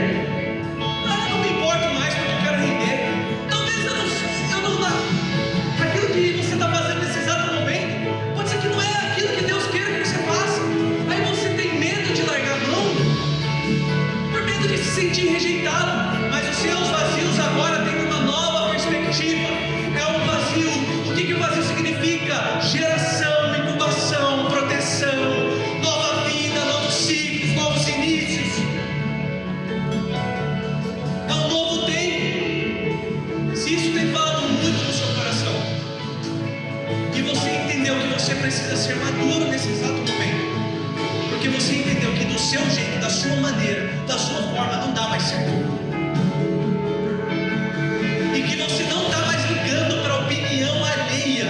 Ah, não me importo mais porque eu quero render. Talvez eu não aquilo que você está fazendo nesse exato momento, pode ser que não é aquilo que Deus quer que você faça. Aí você tem medo de largar a mão, por medo de se sentir rejeitado. Mas os seus vazios agora têm uma nova perspectiva. É um vazio. O que o vazio significa? Geração, incubação, proteção, nova vida, novos ciclos, novos inícios. É um novo tempo. Se isso tem falado muito no seu coração, e você entendeu que você precisa ser maduro nesse exato momento, porque você entendeu que do seu jeito, da sua maneira, da sua forma, não dá mais certo, e que você não está mais ligando para a opinião alheia,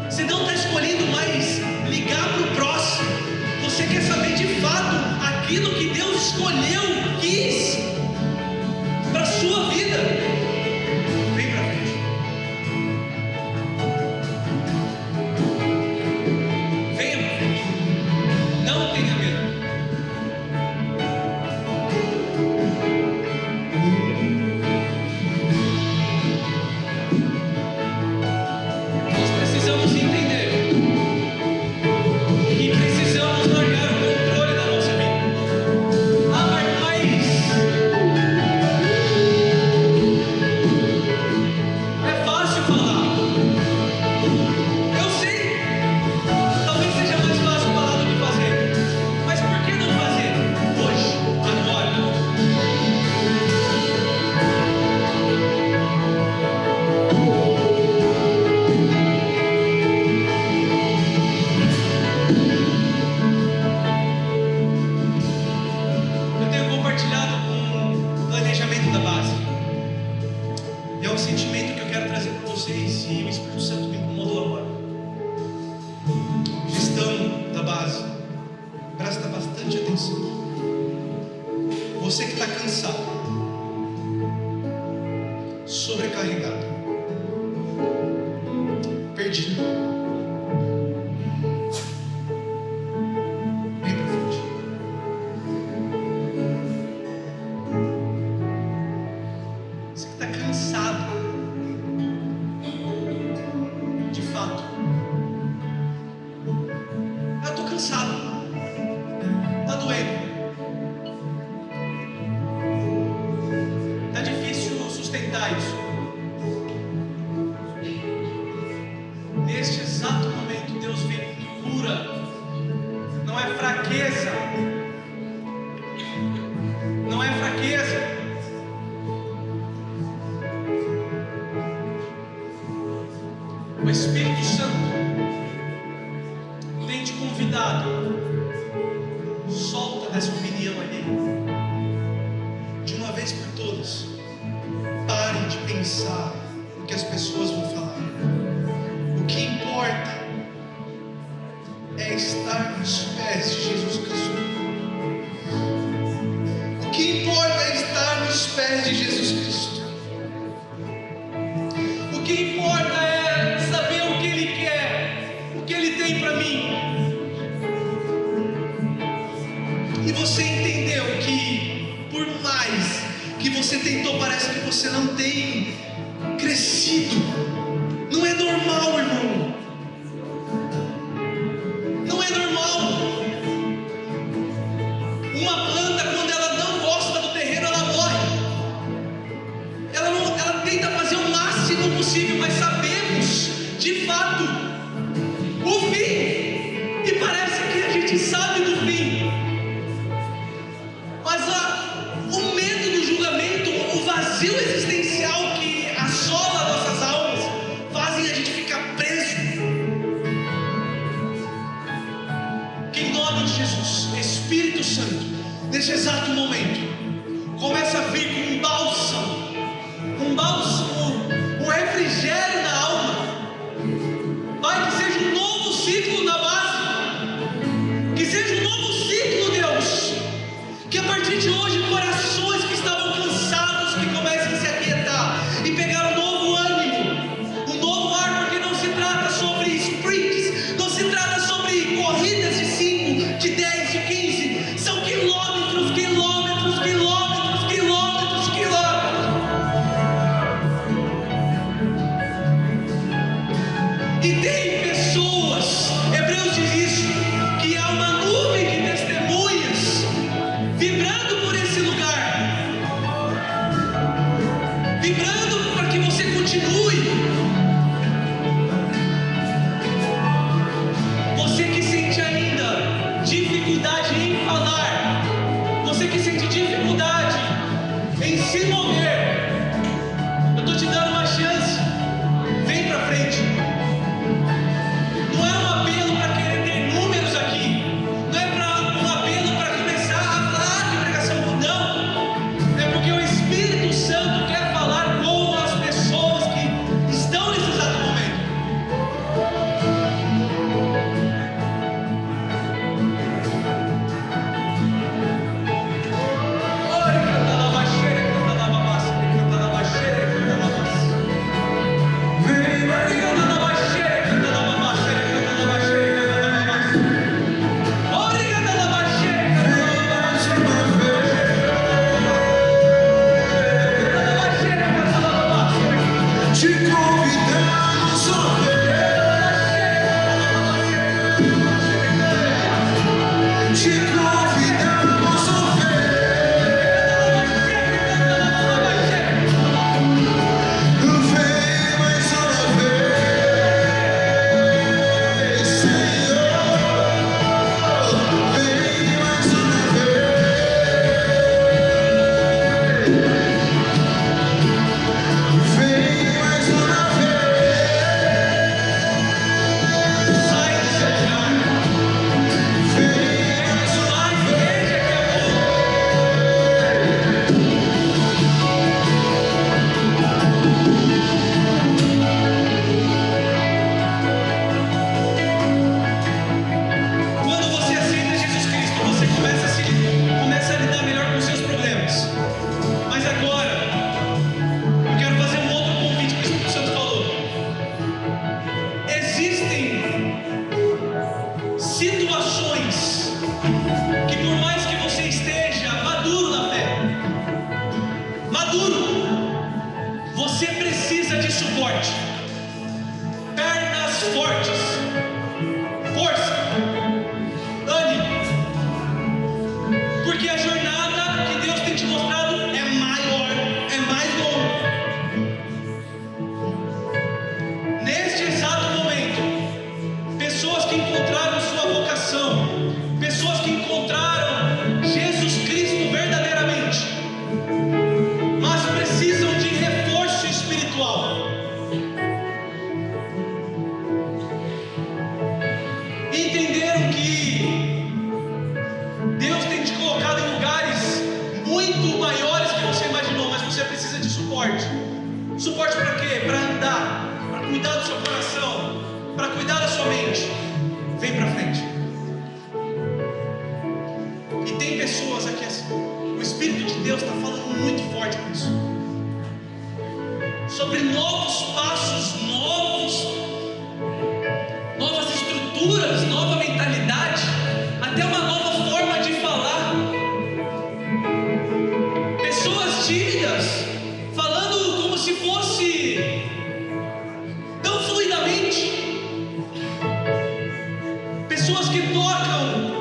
você não está escolhendo mais ligar para o próximo, você quer saber de fato aquilo que Deus escolheu, quis para a sua vida. Vem para frente. Venha para frente. Não tenha medo. Nós precisamos entender que precisamos largar o controle da nossa vida. Ah, mas é fácil falar. Eu sei, talvez seja mais fácil falar do que fazer. Mas por que não fazer hoje, agora? Eu tenho compartilhado com o planejamento da base. E é um sentimento que eu quero trazer para vocês, e o Espírito Santo me incomodou agora. Gestão da base. Presta bastante atenção. Você que está cansado, sobrecarregado, perdido, vem para frente. Você que está cansado, de fato. Eu estou cansado. Está doendo. Está difícil sustentar isso. Neste exato momento, Deus vem com cura. Não é fraqueza. Não é fraqueza. O Espírito Santo tem te convidado. Solta dessa opinião ali. De uma vez por todas, pare de pensar no que as pessoas vão falar. O que importa é estar nos pés de Jesus Cristo. O que importa é estar nos pés de Jesus Cristo. O que importa é saber o que Ele quer, o que Ele tem para mim. E você entendeu que, por mais que você tentou, parece que você não tem crescido. Não é normal, irmão. Não é normal. Uma planta, quando ela não gosta do terreno, ela morre. Ela tenta fazer o máximo possível, mas sabemos, de fato, o fim. E parece que a gente sabe do fim. Mas o medo do julgamento, o vazio existencial que assola nossas almas, fazem a gente ficar preso. Que em nome de Jesus, Espírito Santo, nesse exato momento, começa a vir com um bálsamo, um refrigério na alma. Pai, que seja um novo ciclo na base, que seja um novo ciclo, Deus, que a partir de hoje corações que estavam cansados que comecem a se aquietar e pegar um novo ânimo, um novo ar, porque não se trata sobre sprints, não se trata sobre corridas de 5, de 10, de 15, são quilômetros, quilômetros, quilômetros, quilômetros, quilômetros. E tem pessoas, Hebreus diz isso, que há uma nuvem de testemunhas vibrando por esse lugar, vibrando para que você continue. Você que sente ainda dificuldade em falar, você que sente dificuldade em se mover, eu estou te dando uma chance. Vem para frente. Não é um apelo para querer ter números aqui, não é um apelo para começar a falar de pregação, não. É porque o Espírito Santo quer falar com as pessoas que estão nesse exato momento. Oi, canta na baixeira, canta na babassa, canta na baixeira, canta na babassa. Vem, Maria, canta na baixeira, canta na babassa, canta na baixeira, canta na babassa. Oi, canta na baixeira, canta na babassa, canta na baixeira, canta na babassa. Te convidamos a ver, te convidamos a ver. Vem mais uma vez, Senhor. Vem mais uma vez. Vem mais uma vez. Sai do seu lugar. Vem mais uma Igreja que é boa. Quando você aceita Jesus Cristo, você começa a lidar melhor com os seus problemas. Mas agora, eu quero fazer um outro convite que o Espírito Santo falou. Existem situações que, por mais que você esteja maduro na fé, você precisa de suporte, pernas fortes, força, ânimo, porque a jornada que Deus tem te mostrado é maior, é mais longa. Neste exato momento, pessoas que encontraram sua vocação, pessoas que encontraram Jesus Cristo verdadeiramente, mas precisam de reforço espiritual. muito maiores que você imaginou, mas você precisa de suporte. Suporte para quê? Para andar, para cuidar do seu coração, para cuidar da sua mente. Vem para frente. E tem pessoas aqui assim, o Espírito de Deus está falando muito forte com isso, sobre novos passos, novas estruturas, nova mentalidade, até uma nova forma de falar. Pessoas tímidas, falando como se fosse tão fluidamente. Pessoas que tocam,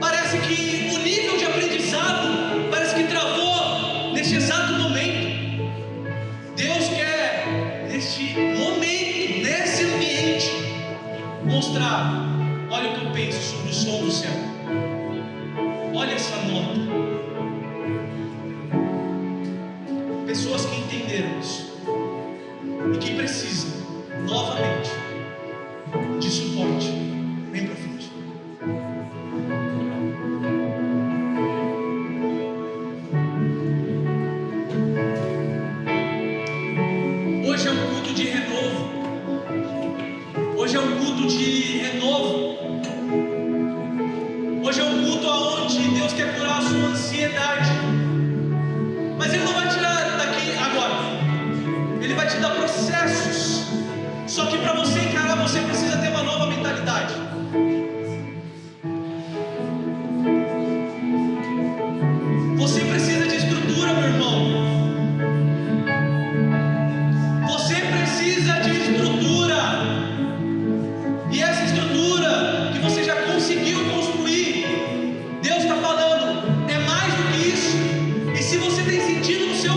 parece que o nível de aprendizado parece que travou neste exato momento. Deus quer, neste momento, nesse ambiente, mostrar: olha o que eu penso sobre o som do céu, olha essa nota. Pessoas que entenderam isso e que precisam novamente de suporte. Vem para frente. Hoje é um culto de renovo. Hoje é um culto de renovo. Hoje é um culto onde Deus quer curar a sua ansiedade. Mas Ele não vai tirar daqui agora. Ele vai te dar processos. Só que para você encarar, você precisa ter uma nova mentalidade. Você precisa de estrutura, meu irmão. Você precisa de estrutura. E essa estrutura que você já conseguiu construir, Deus está falando, é mais do que isso. E se você tem sentido no seu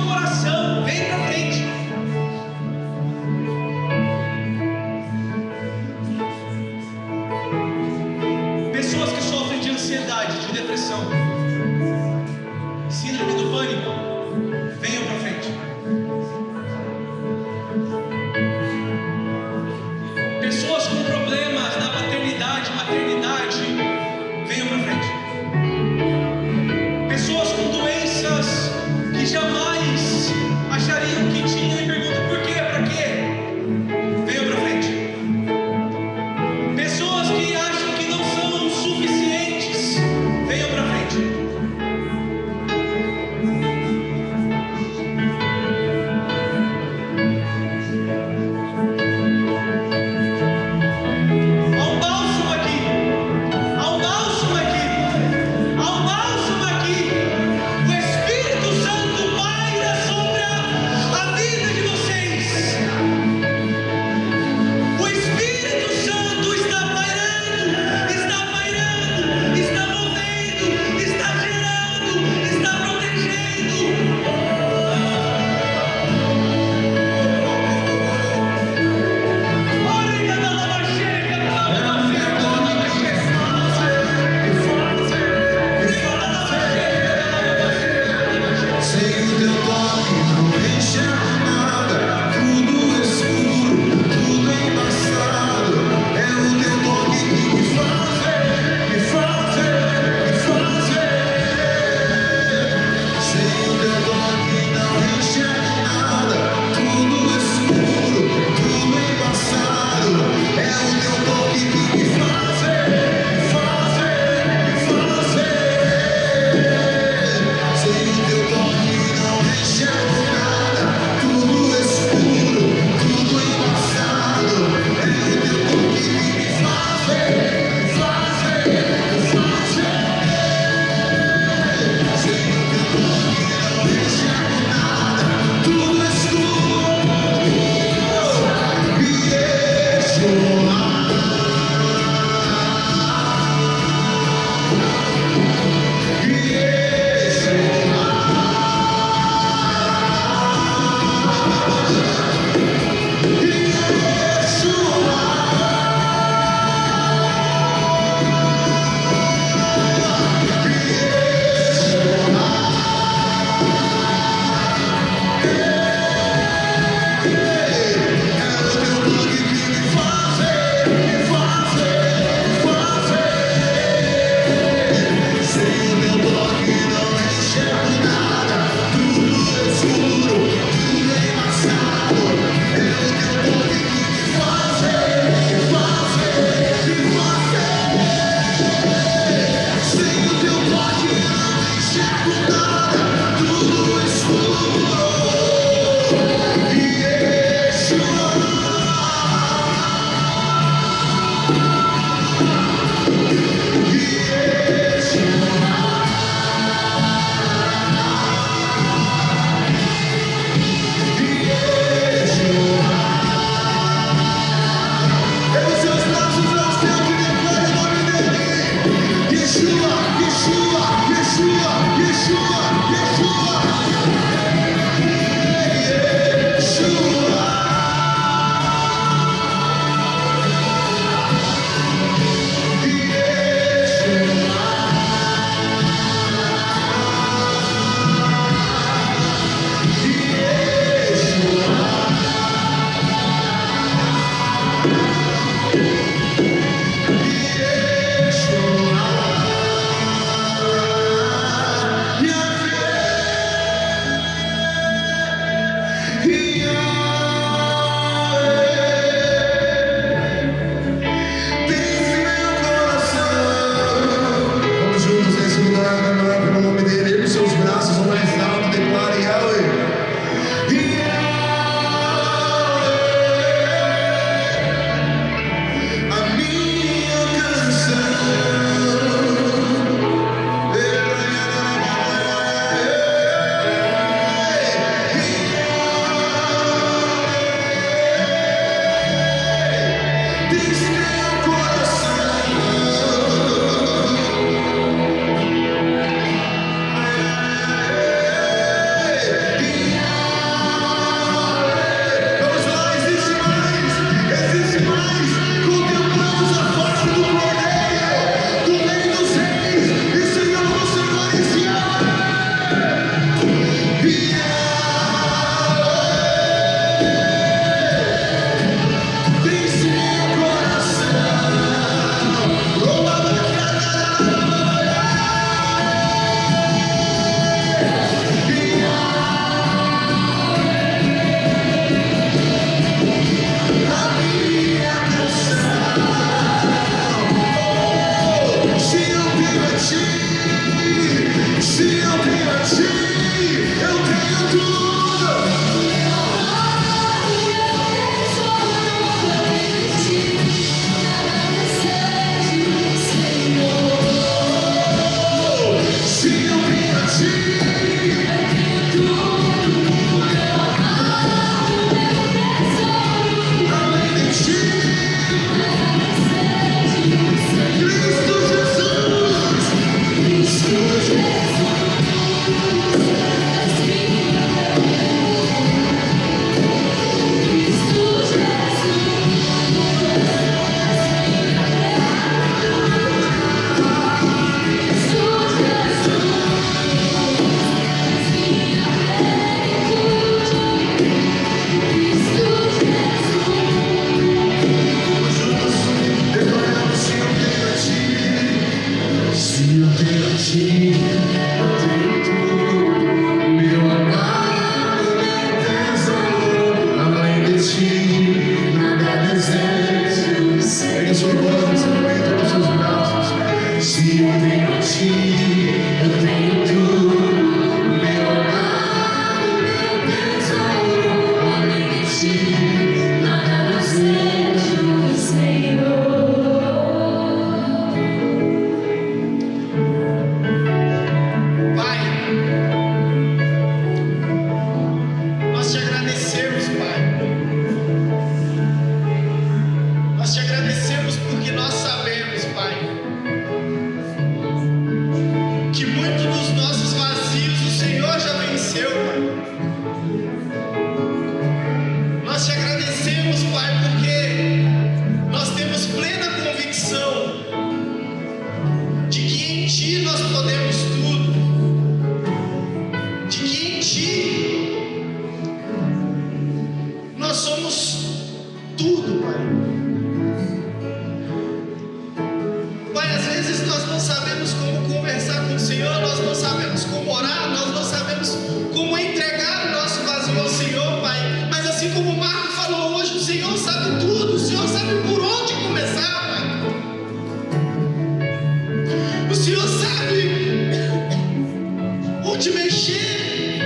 de mexer,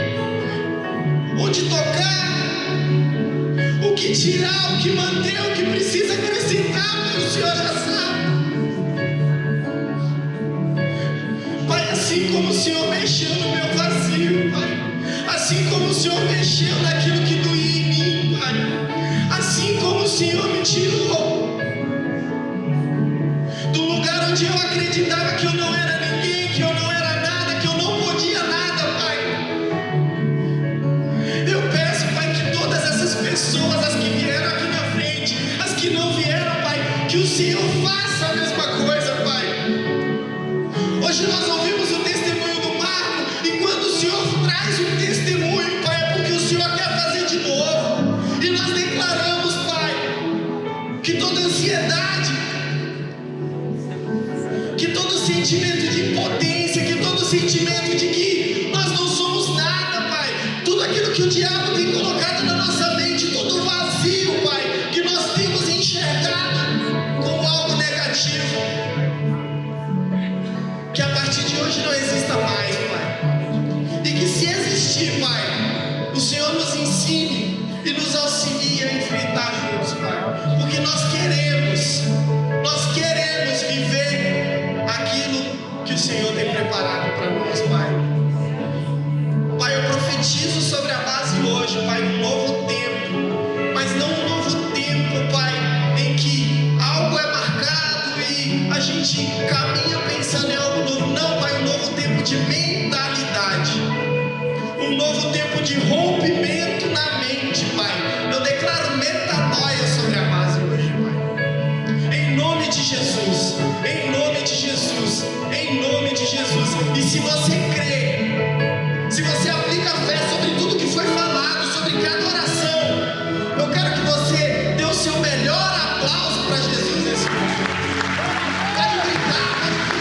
ou de tocar, o que tirar, o que manter, o que precisa acrescentar, Pai, o Senhor já sabe. Pai, assim como o Senhor mexeu no meu vazio, Pai, assim como o Senhor mexeu naquilo que doía em mim, Pai, assim como o Senhor me tirou do lugar onde eu acreditava que eu não era ninguém, que eu não era nada, que eu não podia nada, Pai. Eu peço, Pai, que todas essas pessoas, as que vieram aqui na frente, as que não vieram, Pai, que o Senhor faça a mesma coisa, Pai. Hoje nós ouvimos o testemunho do Marco, e quando o Senhor traz um testemunho, Pai, é porque o Senhor quer fazer de novo. E nós declaramos, Pai, que toda ansiedade, que todo sentimento de impotência, que todo sentimento de que nós não somos nada, Pai, tudo aquilo que o diabo tem colocado na nossa mente, todo vazio, Pai, que nós temos enxergado como algo negativo, que a partir de hoje não exista mais, Pai. E que se existir, Pai, o Senhor nos ensine e nos auxilie a enfrentar juntos, Pai. Porque nós queremos viver aquilo que o Senhor tem preparado para nós, Pai. Pai, eu profetizo sobre a base hoje, Pai, um novo tempo, mas não um novo tempo, Pai, em que algo é marcado e a gente caminha pensando em algo novo. Não, Pai, um novo tempo de mentalidade, um novo tempo de rompimento na mente, Pai. Eu declaro metanoia sobre a base hoje, Pai. Em nome de Jesus, em nome de Jesus, em nome de Jesus. E se você crê, se você aplica fé sobre tudo que foi falado, sobre cada oração, eu quero que você dê o seu melhor aplauso para Jesus nesse momento. Pode gritar, pode